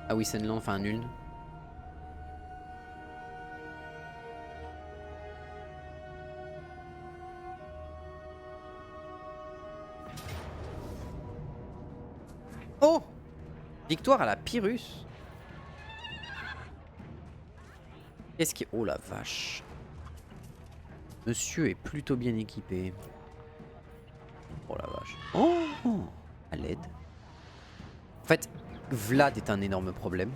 Speaker 1: Ah oui, Senland, enfin nul. Oh! Victoire à la Pyrrhus. Qu'est-ce qui... Oh la vache. Monsieur est plutôt bien équipé. Oh la vache. Oh! À l'aide. En fait, Vlad est un énorme problème.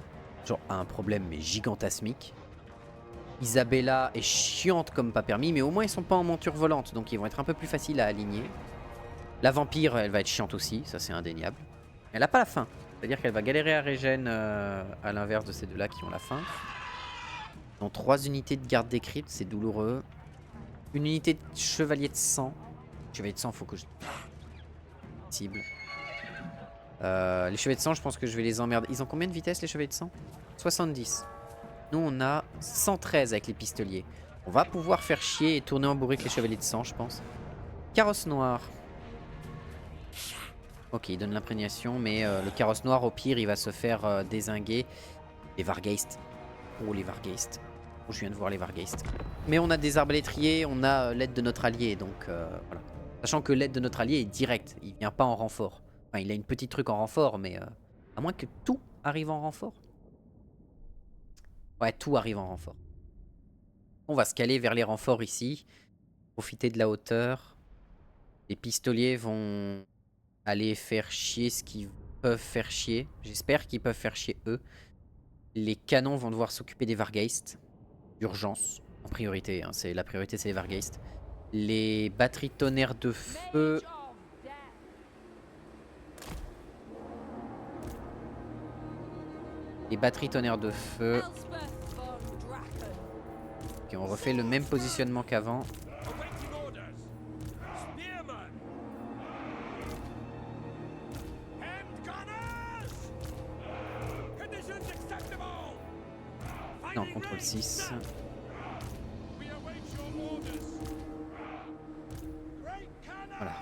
Speaker 1: Genre un problème mais gigantasmique. Isabella est chiante comme pas permis, mais au moins ils sont pas en monture volante, donc ils vont être un peu plus faciles à aligner. La vampire, elle va être chiante aussi, ça c'est indéniable. Elle a pas la faim, c'est-à-dire qu'elle va galérer à régène à l'inverse de ces deux-là qui ont la faim. Ils ont 3 unités de garde des cryptes, c'est douloureux. Une unité de chevalier de sang. Chevalier de sang, faut que je... Cible. Les chevaliers de sang, je pense que je vais les emmerder. Ils ont combien de vitesse les chevaliers de sang? 70. Nous on a 113 avec les pistoliers. On va pouvoir faire chier et tourner en bourrique les chevaliers de sang, je pense. Carrosse noir. Ok, il donne l'imprégnation, mais le carrosse noir, au pire, il va se faire dézinguer. Les Vargeist. Oh, les Vargeist. Oh, je viens de voir les Vargeist. Mais on a des arbalétriers, on a l'aide de notre allié, donc voilà. Sachant que l'aide de notre allié est directe, il vient pas en renfort. Enfin, il a une petite truc en renfort, mais à moins que tout arrive en renfort. Ouais, tout arrive en renfort. On va se caler vers les renforts ici. Profiter de la hauteur. Les pistoliers vont aller faire chier ce qu'ils peuvent faire chier. J'espère qu'ils peuvent faire chier eux. Les canons vont devoir s'occuper des Vargeist. D'urgence. En priorité, hein, la priorité c'est les Vargeist. Les batteries tonnerre de feu. Les batteries tonnerre de feu. Ok, on refait le même positionnement qu'avant.
Speaker 4: Awaiting orders. Spearman. Hand gunners. Conditions acceptable.
Speaker 1: Non, contrôle 6.
Speaker 4: We await your orders. Great cannon!
Speaker 1: Voilà.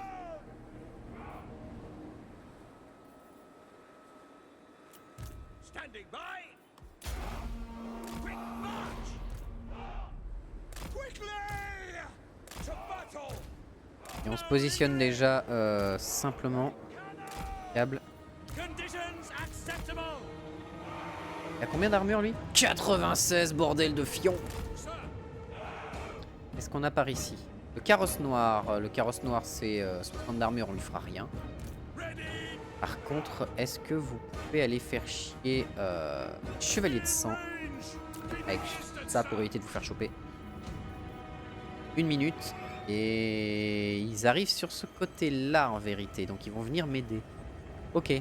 Speaker 4: Standing by. Quick march! Quickly! To battle!
Speaker 1: Et on se positionne déjà simplement. Câble.
Speaker 4: Conditions acceptable!
Speaker 1: Il a combien d'armure lui? 96, bordel de fion.
Speaker 4: Sir,
Speaker 1: Qu'est-ce qu'on a par ici? Le carrosse noir. Le carrosse noir c'est 60 d'armure, on lui fera rien.
Speaker 4: ready!
Speaker 1: Par contre, est-ce que vous pouvez aller faire chier Chevalier de sang avec ça pour éviter de vous faire choper? 1 minute. Et ils arrivent sur ce côté-là en vérité. Donc ils vont venir m'aider. Ok.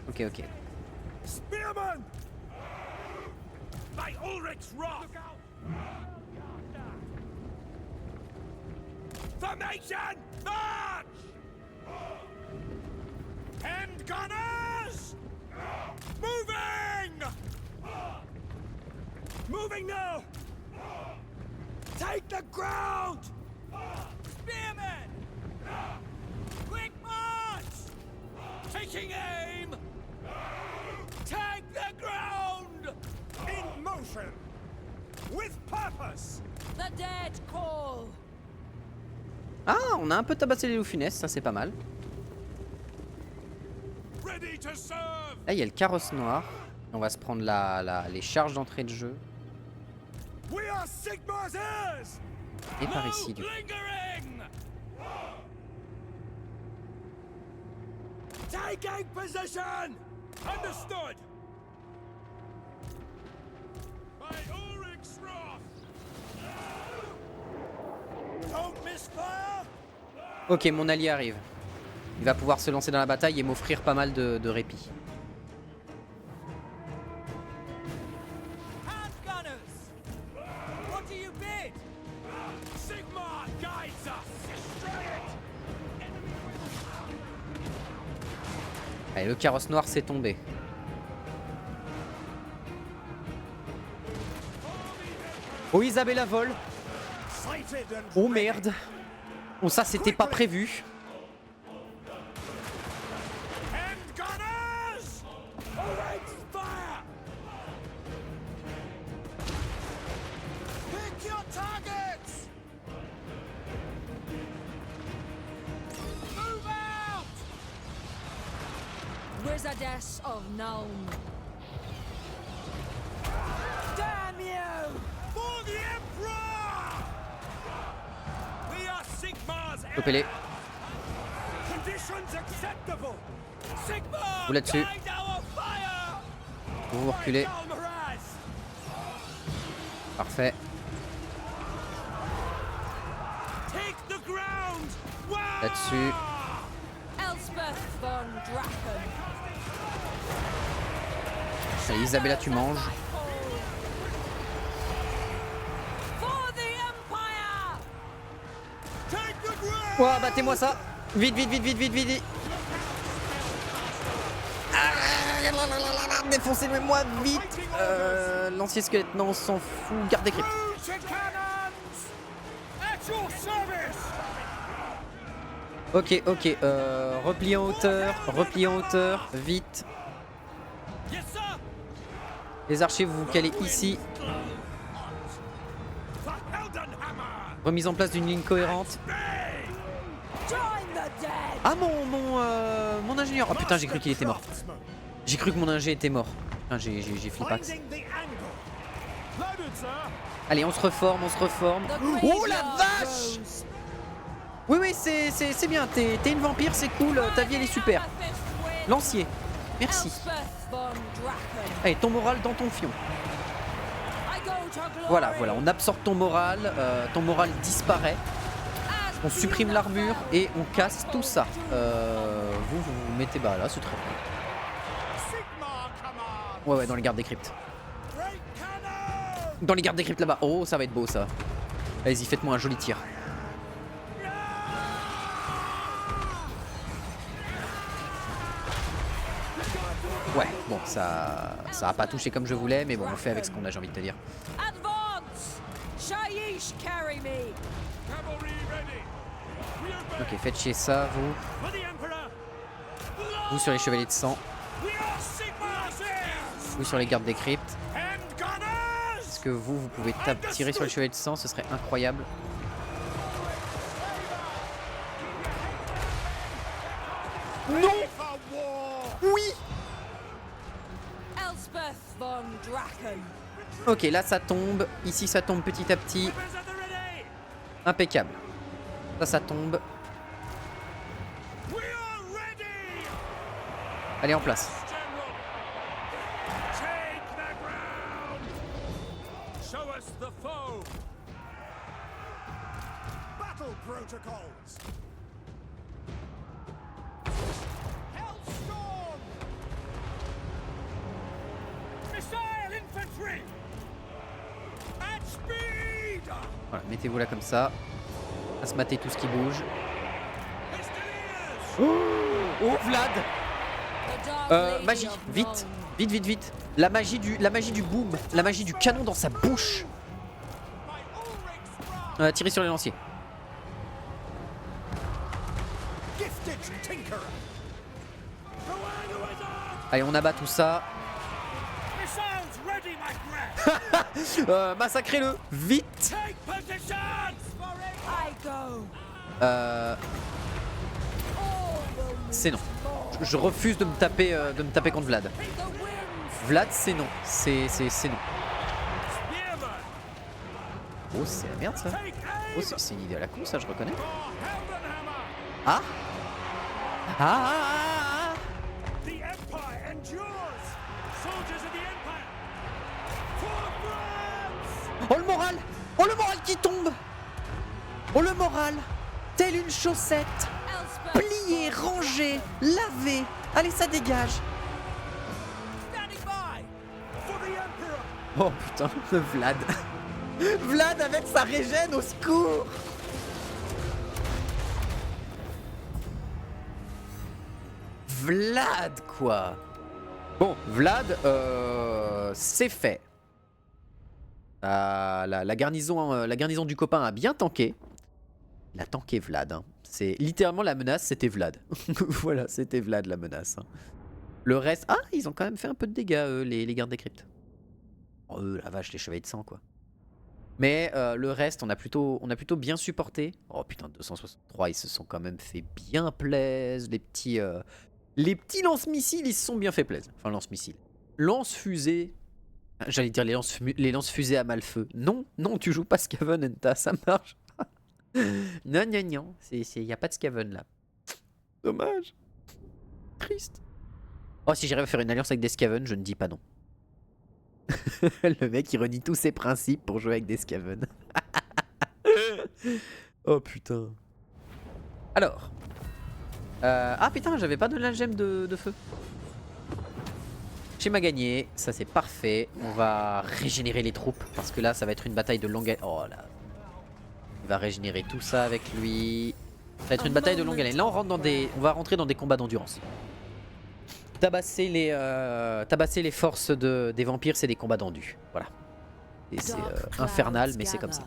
Speaker 1: Ok, ok.
Speaker 4: Spearman! By Ulrich's wrath! Formation! March! Hand gunners! Moving! Moving now! Take the ground! Spearmen! Quick march! Taking aim! Take the ground! In motion! With purpose!
Speaker 2: The dead call.
Speaker 1: Ah, on a un peu tabassé les loups funestes, ça c'est pas mal.
Speaker 4: Ready to serve!
Speaker 1: Là, il y a le carrosse noir. On va se prendre les charges d'entrée de jeu.
Speaker 4: We are Sigmar's heirs!
Speaker 1: Et par ici, du coup.
Speaker 4: Lingering! Taking position! Understood! By Ulrich's wrath! Don't miss fire!
Speaker 1: Ok, mon allié arrive. Il va pouvoir se lancer dans la bataille et m'offrir pas mal de répit.
Speaker 4: Hand gunners! What do you bid? Sigmar guides us! Destroy it!
Speaker 1: Allez, le carrosse noir s'est tombé. Oh, Isabella vole.
Speaker 4: Sighted and
Speaker 1: Oh merde. Bon, ça c'était pas prévu.
Speaker 4: hand gunners! Ulrich's fire! Pick your targets! Move out!
Speaker 2: Wizardess of Nuln. Damn you!
Speaker 4: For the Emperor! We are Sigmar's heirs!
Speaker 1: Chopez-les.
Speaker 4: Conditions acceptable! Sigmar!
Speaker 1: Vous là-dessus.
Speaker 4: guide our fire!
Speaker 1: Vous vous reculez.
Speaker 4: By Galmaraz!
Speaker 1: Parfait.
Speaker 4: Take the ground! Wow!
Speaker 1: Là-dessus.
Speaker 2: Elspeth von Draken.
Speaker 1: Allez, Isabella, tu manges.
Speaker 2: For the Empire!
Speaker 4: Take the ground!
Speaker 1: Ouah, battez-moi ça. Vite, vite, vite, vite, vite, vite. Ah, défoncez-moi vite. Lancier squelette, non, on s'en fout. Garde des cryptes.
Speaker 4: Move to cannons! At your service!
Speaker 1: Ok, ok. Repli en hauteur, vite.
Speaker 4: Yes, sir!
Speaker 1: Les archers, vous vous calez ici.
Speaker 4: The Heldenhammer!
Speaker 1: Remise en place d'une ligne cohérente.
Speaker 2: Join the dead!
Speaker 1: Ah, mon ingénieur. Oh putain, j'ai cru qu'il était mort. J'ai cru que mon ingé était mort. Putain, j'ai flippax.
Speaker 4: Finding the angle. Loaded, sir!
Speaker 1: Allez, on se reforme, on se reforme.
Speaker 2: The
Speaker 1: Oh la
Speaker 2: graveyard
Speaker 1: vache!
Speaker 2: rose.
Speaker 1: Oui, oui, c'est bien. T'es une vampire, c'est cool. Ta vie, elle est super.
Speaker 2: Amethyst wind.
Speaker 1: Lancier. Merci.
Speaker 2: Elspeth von Draken.
Speaker 1: Allez, ton moral dans ton fion.
Speaker 2: I go to glory.
Speaker 1: Voilà, voilà. On absorbe ton moral. Ton moral disparaît.
Speaker 2: As
Speaker 1: On supprime l'armure
Speaker 2: Brunhilde
Speaker 1: et on casse tout ça. Vous mettez bah là, c'est très bien.
Speaker 4: Sigmar command!
Speaker 1: Ouais, ouais, dans les gardes des cryptes.
Speaker 4: Great cannon!
Speaker 1: Dans les gardes des cryptes là-bas. Oh, ça va être beau ça. Allez-y, faites-moi un joli tir. Ouais, bon, ça a pas touché comme je voulais, mais bon, on fait avec ce qu'on a, j'ai envie de te dire.
Speaker 2: Advance! Shaiish, carry me!
Speaker 4: Cavalry ready. We obey.
Speaker 1: Ok, faites chier ça, vous.
Speaker 4: For the Emperor.
Speaker 1: Vous sur les chevaliers de sang,
Speaker 4: We are Sigmar's
Speaker 1: vous sur les gardes des cryptes.
Speaker 4: and gunners.
Speaker 1: Est-ce que vous pouvez tirer sur les chevaliers de sang, ce serait incroyable. Non!
Speaker 4: For war.
Speaker 1: Oui!
Speaker 2: Elspeth von Draken!
Speaker 1: Ok, là ça tombe. Ici ça tombe petit à petit.
Speaker 4: Weapons at the ready.
Speaker 1: Impeccable. Ça tombe.
Speaker 4: We are ready.
Speaker 1: Allez, en place.
Speaker 4: General. Take the ground. Show us the foe. Battle protocols. Hellstorm. Missile infantry. At speed.
Speaker 1: Voilà, mettez-vous là comme ça. À se mater tout ce qui bouge.
Speaker 4: Pistoliers.
Speaker 1: Oh, Vlad!
Speaker 2: The Dark Lady
Speaker 1: Magie,
Speaker 2: of
Speaker 1: vite!
Speaker 2: Nuln.
Speaker 1: Vite, vite, vite! La magie du boom, la magie du canon dans sa bouche!
Speaker 4: By Ulrich's wrath.
Speaker 1: Tirez sur les lanciers.
Speaker 4: Gifted tinkerer.
Speaker 1: Allez, on abat tout ça.
Speaker 4: Missiles ready, my friend.
Speaker 1: Massacrez-le! Vite!
Speaker 4: Take position.
Speaker 2: I go!
Speaker 1: Euh,
Speaker 2: All will
Speaker 1: c'est non.
Speaker 2: fall.
Speaker 1: Je refuse de me taper contre Vlad.
Speaker 2: The winds
Speaker 1: Vlad, c'est non. C'est non.
Speaker 4: Spearman.
Speaker 1: Oh, c'est la merde ça.
Speaker 4: Take
Speaker 1: Oh,
Speaker 4: aim.
Speaker 1: c'est une idée à la con, ça, je reconnais.
Speaker 4: For Heldenhammer.
Speaker 1: Ah! Ah!
Speaker 4: The Empire endures. Soldiers of the Empire. For France.
Speaker 1: Oh, le moral! Oh, le moral qui tombe! Oh, le moral! Telle une chaussette!
Speaker 2: Elspeth
Speaker 1: Pliée,
Speaker 2: von
Speaker 1: rangée, lavée! Allez, ça dégage!
Speaker 4: Standing by. For the Emperor.
Speaker 1: Oh putain, Vlad! Vlad avec sa régène, au secours! Vlad, quoi! Bon, Vlad, c'est fait. La garnison du copain a bien tanké. Il a tanké Vlad. Hein. C'est littéralement la menace, c'était Vlad. Voilà, c'était Vlad la menace. Hein. Le reste, ah, ils ont quand même fait un peu de dégâts, les gardes des cryptes. Oh, la vache, les chevaliers de sang, quoi. Mais le reste, on a plutôt bien supporté. Oh putain, 263, ils se sont quand même fait bien plaisir. Les petits lance-missiles, ils se sont bien fait plaisir. Enfin, lance-missiles. Lance-fusées. J'allais dire les lance-fusées à mal-feu. Non, non, tu joues pas Skaven, Enta, ça marche pas. Non, non, non, il n'y a pas de Skaven là. Dommage. Triste. Oh, si j'arrive à faire une alliance avec des Skaven, je ne dis pas non. Le mec, il renie tous ses principes pour jouer avec des Skaven. Oh putain. Alors. Ah putain, j'avais pas de la gemme de feu. Schéma gagné, ça c'est parfait. On va régénérer les troupes parce que là ça va être une bataille de longue haleine. Oh là. Il va régénérer tout ça avec lui. Ça va être une bataille de longue haleine. Là on va rentrer dans des combats d'endurance. Tabasser les forces des vampires, c'est des combats d'endu. Voilà. Et c'est infernal, mais c'est comme ça.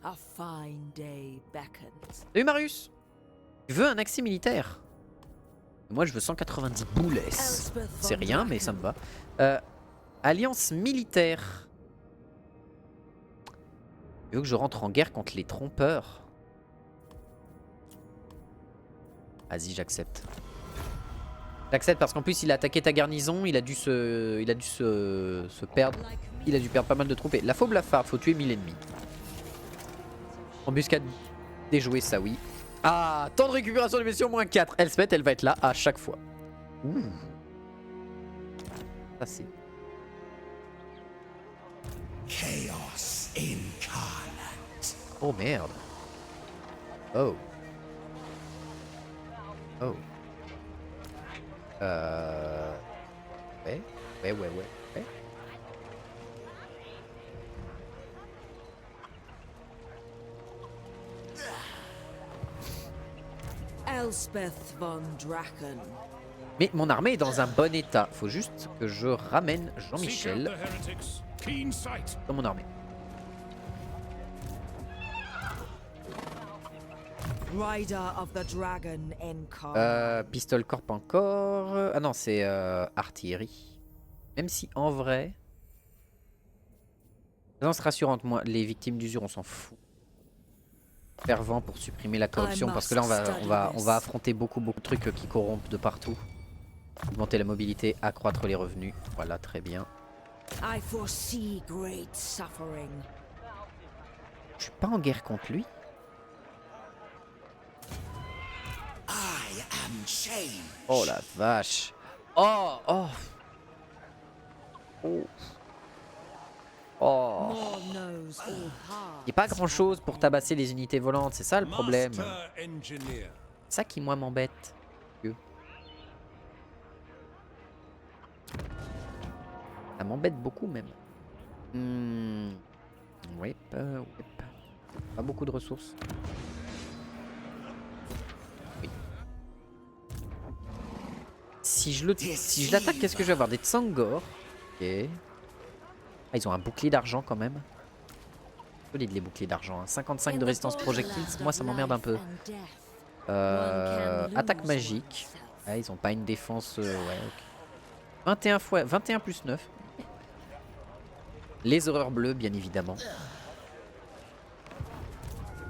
Speaker 2: A fine day beckons.
Speaker 1: Salut Marius. Tu veux un accès militaire? Moi je veux 190 boules. C'est rien mais ça me va. Alliance militaire. Tu veux que je rentre en guerre contre les trompeurs? Vas-y, j'accepte. J'accepte parce qu'en plus il a attaqué ta garnison, il a dû se perdre. Il a dû perdre pas mal de troupes. Et la faux blafarde, faut tuer 1000 ennemis. Embuscade déjouée, ça oui. Ah, temps de récupération de mission moins 4. Elspeth, elle va être là à chaque fois. Ouh. Ça c'est.
Speaker 4: Chaos incarnate.
Speaker 1: Oh merde. Oh. Oh. Ouais.
Speaker 2: Elspeth von Draken.
Speaker 1: Mais mon armée est dans un bon état. Faut juste que je ramène
Speaker 3: Seek out
Speaker 1: Jean-Michel
Speaker 3: the heretics. Keen sight.
Speaker 1: dans mon armée.
Speaker 2: Rider of the Dragon Incarnate.
Speaker 1: Pistole corp encore. Ah non, c'est artillerie. Même si en vrai... Présence rassurante, moi, les victimes d'usure, on s'en fout. Fervent pour supprimer la corruption, parce que là on va affronter beaucoup de trucs qui corrompent de partout. Augmenter la mobilité, accroître les revenus. Voilà, très bien.
Speaker 2: I foresee great suffering.
Speaker 1: Je suis pas en guerre contre lui.
Speaker 4: I am change.
Speaker 1: Oh la vache. Oh, oh. Oh. Oh.
Speaker 2: More knows all hearts.
Speaker 1: Il n'y a pas grand chose pour tabasser les unités volantes, c'est ça le problème.
Speaker 4: Master engineer.
Speaker 1: C'est ça qui moi m'embête. Ça m'embête beaucoup même. Ouais, pas beaucoup de ressources. Oui. Si je l'attaque, qu'est-ce que je vais avoir? Des Tsangor. Ok. Ah, ils ont un bouclier d'argent quand même. Solide les boucliers d'argent. Hein. 55 de résistance projectile, moi ça m'emmerde un peu. Attaque magique. Ah, ils ont pas une défense. Ouais, ok. 21 plus 9. Les horreurs bleues, bien évidemment.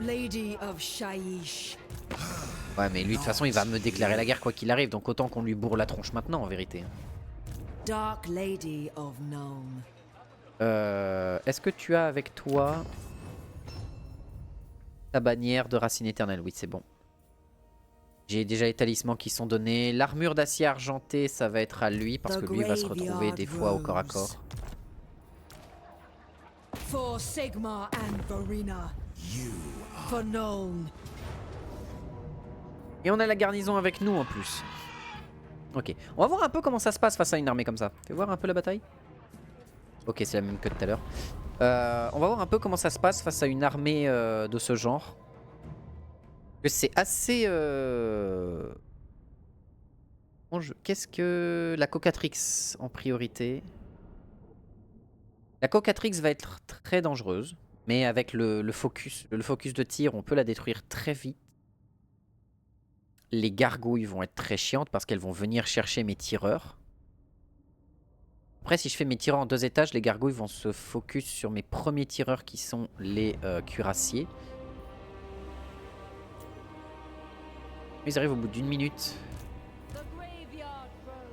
Speaker 2: Lady of Shaiish.
Speaker 1: Ouais, mais lui, de toute façon, il va me déclarer la guerre quoi qu'il arrive. Donc autant qu'on lui bourre la tronche maintenant, en vérité.
Speaker 2: Dark Lady of Nome.
Speaker 1: Est-ce que tu as avec toi ta bannière de racine éternelle? Oui, c'est bon. J'ai déjà les talismans qui sont donnés. L'armure d'acier argenté, ça va être à lui parce que lui va se retrouver des fois au corps à corps.
Speaker 2: For Sigmar and Verena. For Nome.
Speaker 1: Et on a la garnison avec nous en plus. Ok, on va voir un peu comment ça se passe face à une armée comme ça. Fais voir un peu la bataille. Ok, c'est la même que tout à l'heure. On va voir un peu comment ça se passe face à une armée de ce genre. C'est assez... Qu'est-ce que... La Cocatrix en priorité. La Cocatrix va être très dangereuse. Mais avec le focus de tir, on peut la détruire très vite. Les gargouilles vont être très chiantes parce qu'elles vont venir chercher mes tireurs. Après, si je fais mes tireurs en 2 étages, les gargouilles vont se focus sur mes premiers tireurs qui sont les cuirassiers. Ils arrivent au bout d'1 minute.
Speaker 2: The Graveyard Road.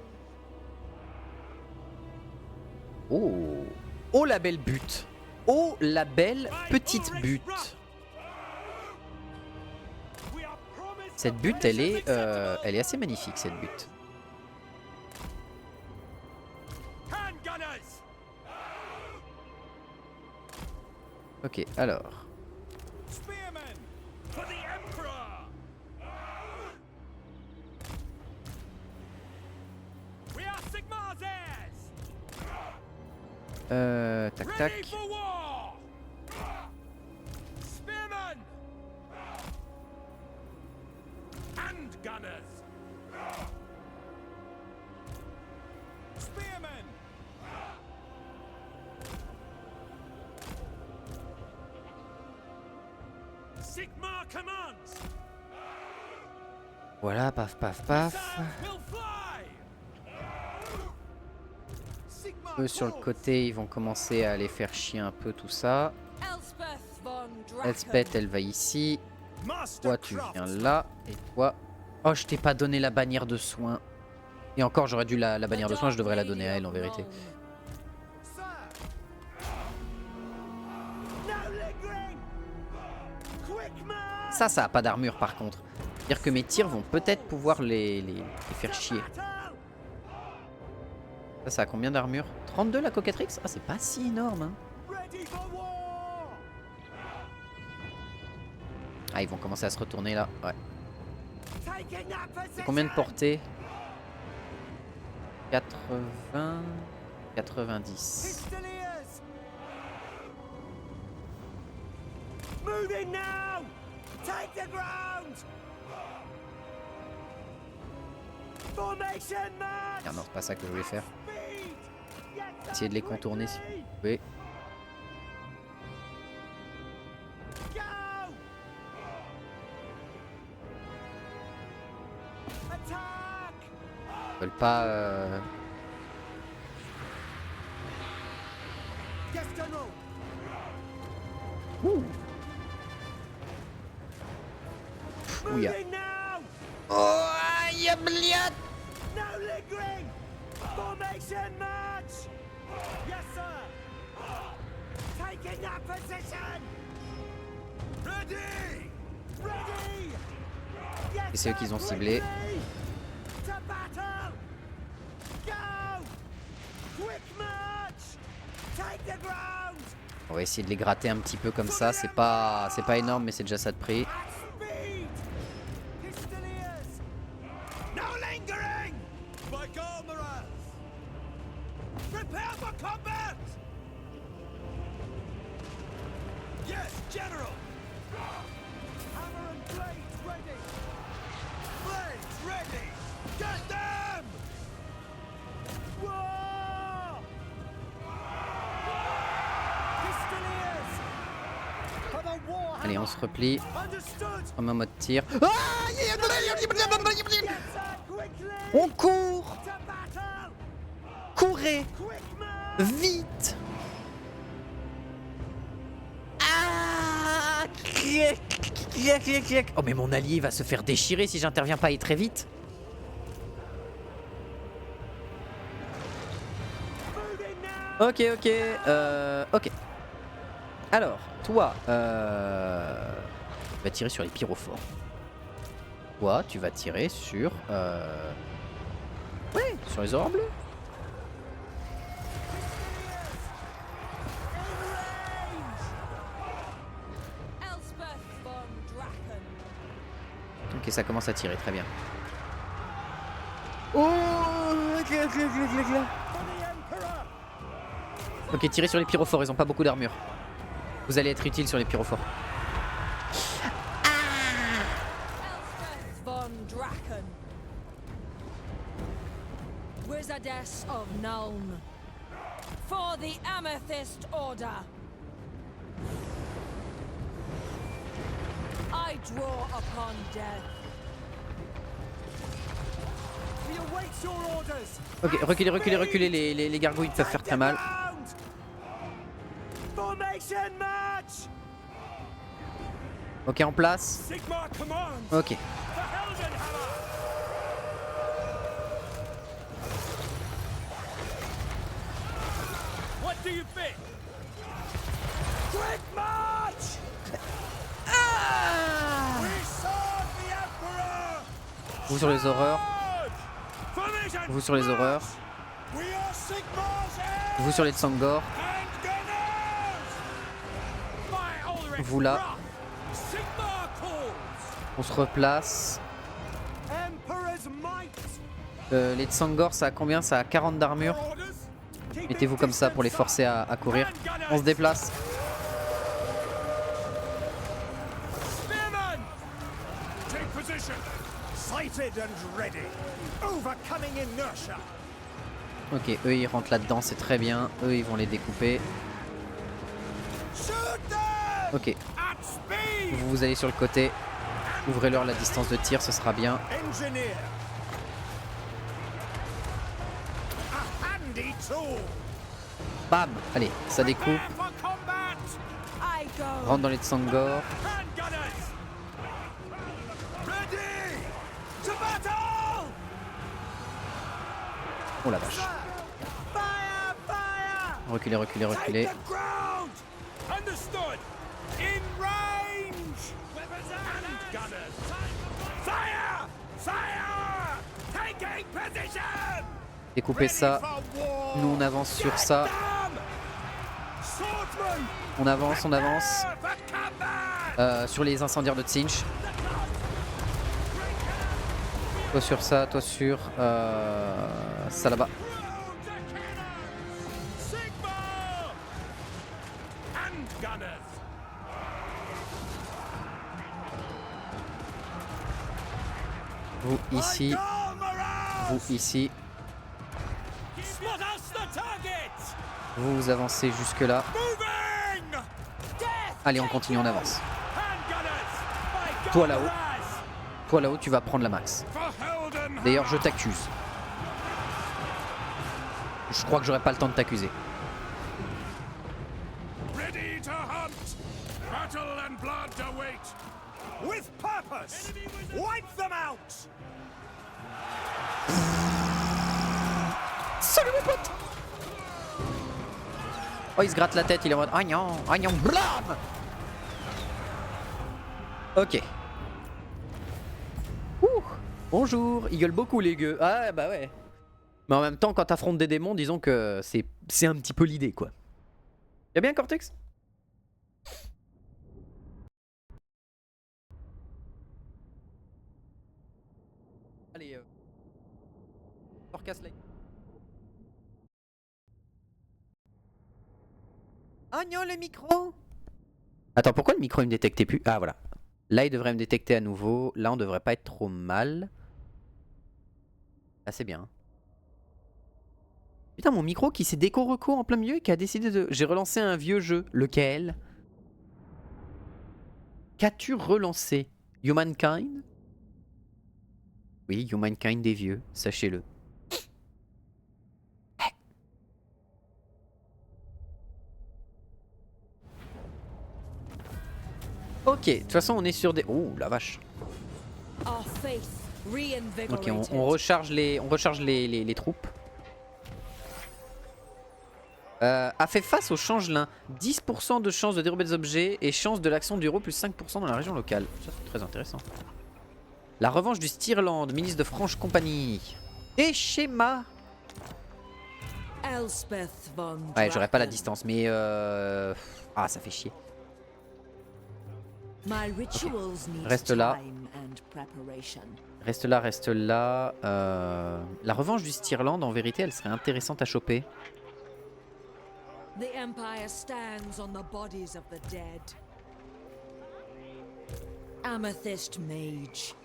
Speaker 1: Oh! Oh la belle butte! Oh la belle petite butte! Cette butte, elle est assez magnifique, cette butte. Ok, alors.
Speaker 4: Spearmen for the Emperor. We are Sigmar's heirs.
Speaker 1: Tac
Speaker 4: Ready
Speaker 1: tac.
Speaker 4: for war. Spearmen and gunners. Spearmen. Sigmar commands.
Speaker 1: Voilà, paf paf paf.
Speaker 4: Will fly. Sigmar
Speaker 1: Eux sur le côté, ils vont commencer à aller faire chier un peu tout ça.
Speaker 2: Elspeth von Draken.
Speaker 1: Elspeth, elle va ici.
Speaker 4: Master
Speaker 1: Toi, tu
Speaker 4: Craft.
Speaker 1: viens là. Et toi... Oh, je t'ai pas donné la bannière de soins. Et encore, j'aurais dû la bannière de soins, je devrais la donner à elle en vérité.
Speaker 4: Sir. No lingering. Quick man.
Speaker 1: Ça a pas d'armure par contre. C'est-à-dire que mes tirs vont peut-être pouvoir les faire chier.
Speaker 4: Battle.
Speaker 1: Ça a combien d'armure? 32 la Cocatrix? Ah, c'est pas si énorme, hein.
Speaker 4: Ready for war.
Speaker 1: Ah, ils vont commencer à se retourner là. Ouais.
Speaker 4: Taking that
Speaker 1: C'est
Speaker 4: position.
Speaker 1: combien de portée? 80... 90.
Speaker 4: Pistoliers. Moving now. Take the ground. Formation match.
Speaker 1: Ah non, c'est pas ça que je voulais faire.
Speaker 4: Speed. Yes,
Speaker 1: Essayez de les contourner si vous pouvez.
Speaker 4: Go. Attack.
Speaker 1: Ils veulent pas...
Speaker 4: Yes, General.
Speaker 1: Ouya.
Speaker 4: Moving now.
Speaker 1: Oh, aïe, bliat.
Speaker 4: No lingering. Formation match. Yes, sir. Taking that position. Ready. Ready. Yes,
Speaker 1: Et c'est eux
Speaker 4: sir,
Speaker 1: qu'ils ont ciblé.
Speaker 4: quickly. To battle. Go. Quick march. Take the ground.
Speaker 1: On va essayer de les gratter un petit peu comme ça. C'est pas énorme, mais c'est déjà ça de prix.
Speaker 4: At speed. Pistoliers. No lingering. By Galmaraz. Prepare for combat. Yes, General. Hammer and blades ready. Blades ready. Get them. Whoa. Pistoliers. For the war.
Speaker 1: Allez, on se replie.
Speaker 4: Understood.
Speaker 1: On met en mode tir.
Speaker 4: Yes, sir, quickly.
Speaker 1: On court.
Speaker 4: To battle.
Speaker 1: Courez
Speaker 4: Quick march.
Speaker 1: vite. Ah. Oh mais mon allié va se faire déchirer si j'interviens pas et très vite.
Speaker 4: Moving now.
Speaker 1: Ok, ok, ok. Alors, toi, tu vas tirer sur les pyrophores. Toi, tu vas tirer sur... Ouais, sur les aurores bleues.
Speaker 2: Elspeth von Draken.
Speaker 1: Ok, ça commence à tirer, très bien. Oh, ok, tirez sur les pyrophores, ils ont pas beaucoup d'armure. Vous allez être utile sur les pyrophores.
Speaker 2: Elspeth von Draken. Wizardess of Nuln. For the Amethyst Order. I draw upon death.
Speaker 4: We await your orders.
Speaker 1: Ok, reculez, reculez, reculez, les gargouilles peuvent faire très mal.
Speaker 4: Formation match.
Speaker 1: Ok, en place.
Speaker 4: Sigmar commands.
Speaker 1: Ok.
Speaker 4: The Heldenhammer. What do you think? Quick march. We serve the Emperor.
Speaker 1: Vous sur les horreurs.
Speaker 4: Formation
Speaker 1: Vous sur les horreurs.
Speaker 4: We are Sigmar's heirs
Speaker 1: Vous sur les Tsangor.
Speaker 4: and gunners. My Ulrich
Speaker 1: Vous là.
Speaker 4: Wrath. Sigmar calls.
Speaker 1: On se replace.
Speaker 4: Emperor's might.
Speaker 1: Les Tsangor, ça a combien? Ça a 40 d'armure.
Speaker 4: Orders.
Speaker 1: Mettez-vous comme ça pour les forcer à courir. On se déplace.
Speaker 4: Spearman. Take position. Sighted and ready. Overcoming inertia.
Speaker 1: Ok, eux ils rentrent là-dedans, c'est très bien. Eux ils vont les découper.
Speaker 4: Shoot them.
Speaker 1: Ok,
Speaker 4: At speed.
Speaker 1: vous allez sur le côté. Ouvrez-leur la distance de tir, ce sera bien.
Speaker 4: Engineer. A handy tool.
Speaker 1: Bam! Allez, ça découpe.
Speaker 4: Prepare for combat.
Speaker 2: I go.
Speaker 1: Rentre dans les Tsangor.
Speaker 4: Hand gunners. Ready. To battle.
Speaker 1: Oh la vache.
Speaker 4: Fire, fire.
Speaker 1: Reculez, reculez, reculez.
Speaker 4: Take the ground. Understood. In range. Weapons and gunners. Fire! Fire! Taking position.
Speaker 1: Découpez ça.
Speaker 4: Ready for war.
Speaker 1: Nous on avance sur ça.
Speaker 4: Them. Swordsman.
Speaker 1: On avance, on avance.
Speaker 4: Prepare for combat.
Speaker 1: Sur les incendiaires de Tsinch. Toi sur ça, toi sur ça là-bas.
Speaker 4: Sigmar. Hand gunners.
Speaker 1: Vous ici.
Speaker 4: Galmaraz.
Speaker 1: vous ici.
Speaker 4: Slaughter the target!
Speaker 1: Vous avancez jusque là.
Speaker 4: Moving!
Speaker 1: Allez, on continue, on avance.
Speaker 4: Handgunners! By
Speaker 1: Toi là-haut.
Speaker 4: Raz!
Speaker 1: Toi là-haut, tu vas prendre la max.
Speaker 3: For Helden!
Speaker 1: D'ailleurs, je t'accuse. Je crois que j'aurai pas le temps de t'accuser.
Speaker 3: Ready to hunt! Battle and blood await!
Speaker 4: With purpose! Wipe them out!
Speaker 1: Salut mes potes. Oh, il se gratte la tête, il est en mode agnon, blam. Ok. Ouh, bonjour, ils gueulent beaucoup les gueux. Ah bah ouais. Mais en même temps, quand t'affrontes des démons, disons que c'est un petit peu l'idée quoi. Y'a bien Cortex? Allez, Forecast light. Oh non, le micro! Attends, pourquoi le micro il me détectait plus? Ah voilà. Là il devrait me détecter à nouveau. Là on devrait pas être trop mal. Là c'est bien. Putain, mon micro qui s'est déco-reco en plein milieu et qui a décidé de... J'ai relancé un vieux jeu. Lequel? Qu'as-tu relancé? Humankind? Oui, Humankind des vieux, sachez-le. Ok, de toute façon on est sur des... Oh la vache.
Speaker 2: Our faith
Speaker 1: Ok,
Speaker 2: reinvigorated.
Speaker 1: on recharge les troupes. A fait face au changelin. 10% de chance de dérober des objets et chance de l'action du héros plus 5% dans la région locale. Ça c'est très intéressant. La revanche du Stirland, ministre de Franche-Compagnie. Des schémas.
Speaker 2: Elspeth von
Speaker 1: Ouais, j'aurais pas la
Speaker 2: Draken.
Speaker 1: distance, mais ah, ça fait chier.
Speaker 2: My rituals need
Speaker 1: Reste là.
Speaker 2: time and preparation.
Speaker 1: Reste là, reste là. La revanche du Stirland, en vérité, elle serait intéressante à choper.
Speaker 2: The Empire stands on the bodies of the dead. Amethyst Mage.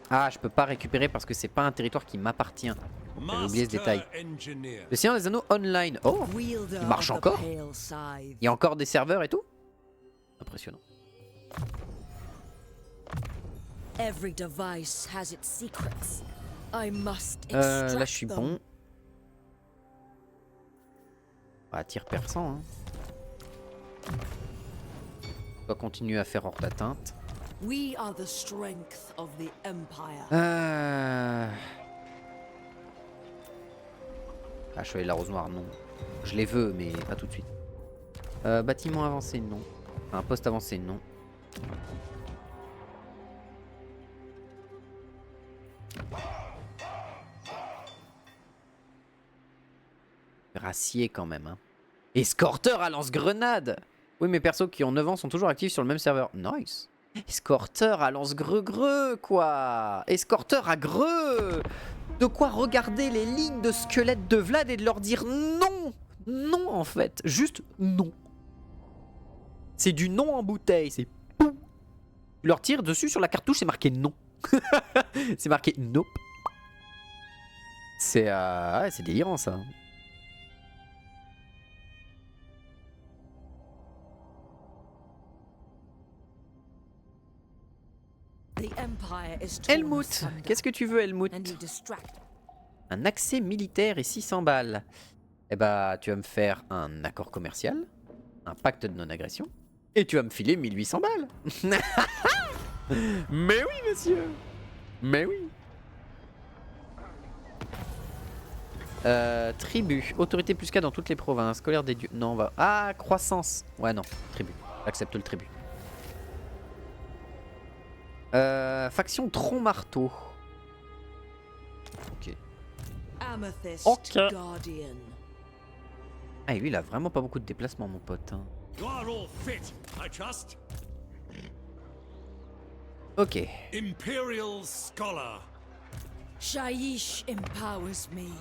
Speaker 1: Ah, je peux pas récupérer parce que c'est pas un territoire qui m'appartient. J'avais oublié ce détail.
Speaker 4: Engineer.
Speaker 1: Le Seigneur des Anneaux online. Oh,
Speaker 2: Wielder
Speaker 1: il marche
Speaker 2: of the
Speaker 1: encore?
Speaker 2: pale scythe.
Speaker 1: Il y a encore des serveurs et tout? Impressionnant.
Speaker 2: Every device has its secrets. I must extract
Speaker 1: Là, je suis
Speaker 2: them.
Speaker 1: bon. Ah, tir perçant. Hein. On doit continuer à faire hors d'atteinte.
Speaker 2: We are the strength of the Empire.
Speaker 1: Ah, Chevalier de la Rose Noire, non. Je les veux, mais pas tout de suite. Bâtiment avancé, non. Enfin, poste avancé, non. Gracier quand même. Hein. Escorteur à lance-grenade. Oui, mes persos qui ont 9 ans sont toujours actifs sur le même serveur. Nice. Escorteur à lance-greux-greux, quoi. Escorteur à greux. De quoi regarder les lignes de squelettes de Vlad et de leur dire non. Non, en fait. Juste non. C'est du non en bouteille. C'est pou. Tu leur tires dessus sur la cartouche, c'est marqué non. C'est marqué nope. C'est ouais, c'est délirant, ça.
Speaker 2: The Empire is torn
Speaker 1: Helmut,
Speaker 2: asunder,
Speaker 1: qu'est-ce que tu veux, Helmut?
Speaker 2: and he distract.
Speaker 1: Un accès militaire et 600 balles. Eh bah, tu vas me faire un accord commercial, un pacte de non-agression, et tu vas me filer 1800 balles. Mais oui, monsieur. Mais oui. Tribu, autorité plus 4 dans toutes les provinces, colère des dieux. Non, on va... Ah, croissance. Ouais, non, tribu. J'accepte le tribut. Faction Tronc-Marteau. Ok.
Speaker 2: Amethyst
Speaker 1: Ok.
Speaker 2: Guardian.
Speaker 1: Ah, et lui, il a vraiment pas beaucoup de déplacements, mon pote. Hein.
Speaker 4: You are all fit, I trust.
Speaker 1: Ok.
Speaker 4: Imperial Scholar.
Speaker 2: Shaiish empowers me.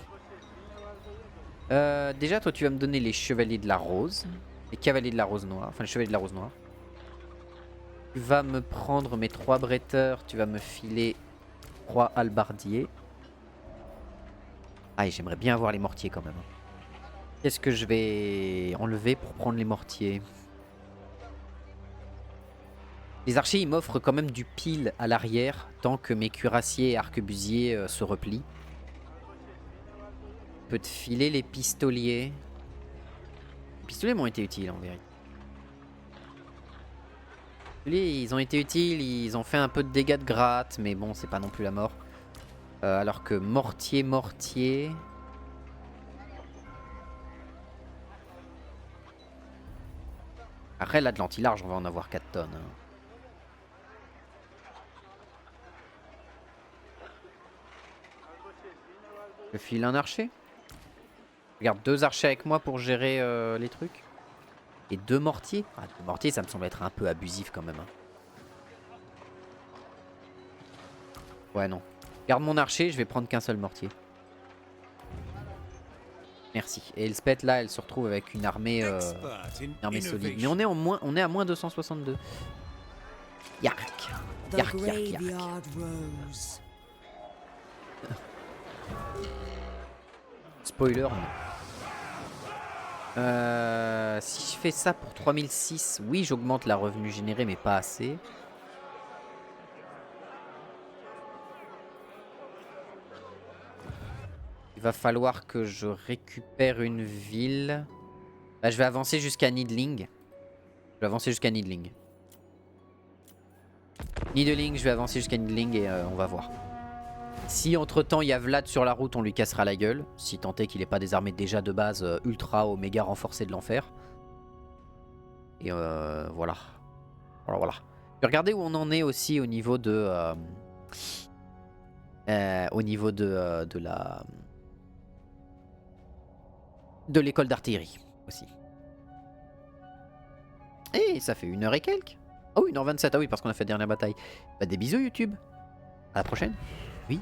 Speaker 1: Déjà, toi, tu vas me donner les chevaliers de la rose. Les cavaliers de la rose noire. Enfin, les chevaliers de la rose noire. Tu vas me prendre mes 3 bretteurs. Tu vas me filer 3 halbardiers. Ah, et j'aimerais bien avoir les mortiers quand même. Qu'est-ce que je vais enlever pour prendre les mortiers? Les archers, ils m'offrent quand même du pile à l'arrière, tant que mes cuirassiers et arquebusiers se replient. Je peux te filer les pistoliers. Les pistoliers m'ont été utiles en vérité. Les pistoliers, ils ont été utiles, ils ont fait un peu de dégâts de gratte, mais bon, c'est pas non plus la mort. Alors que mortier... Après, là, de l'anti-large, on va en avoir 4 tonnes. Hein. Je file un archer. Je garde 2 archers avec moi pour gérer les trucs. Et 2 mortiers. Ah, 2 mortiers, ça me semble être un peu abusif quand même. Hein. Ouais, non. Je garde mon archer, je vais prendre qu'un seul mortier. Merci. Et Elspeth, là, elle se retrouve avec une armée solide. Mais on est à moins 262. Yark. Yark, yark, yark. Spoiler, non. Si je fais ça pour 3006, oui, j'augmente la revenu généré, mais pas assez. Il va falloir que je récupère une ville. Là, je vais avancer jusqu'à Needling. Je vais avancer jusqu'à Needling. Needling, je vais avancer jusqu'à Needling et on va voir. Si entre temps il y a Vlad sur la route, on lui cassera la gueule. Si tant est qu'il n'est pas désarmé déjà de base ultra oméga renforcé de l'enfer. Et voilà. Voilà. Je vais regarder où on en est aussi au niveau de... de l'école d'artillerie aussi. Et ça fait 1 heure et quelques. Oh, 1h27, ah oui, parce qu'on a fait la dernière bataille. Bah, des bisous YouTube. À la prochaine. Oui.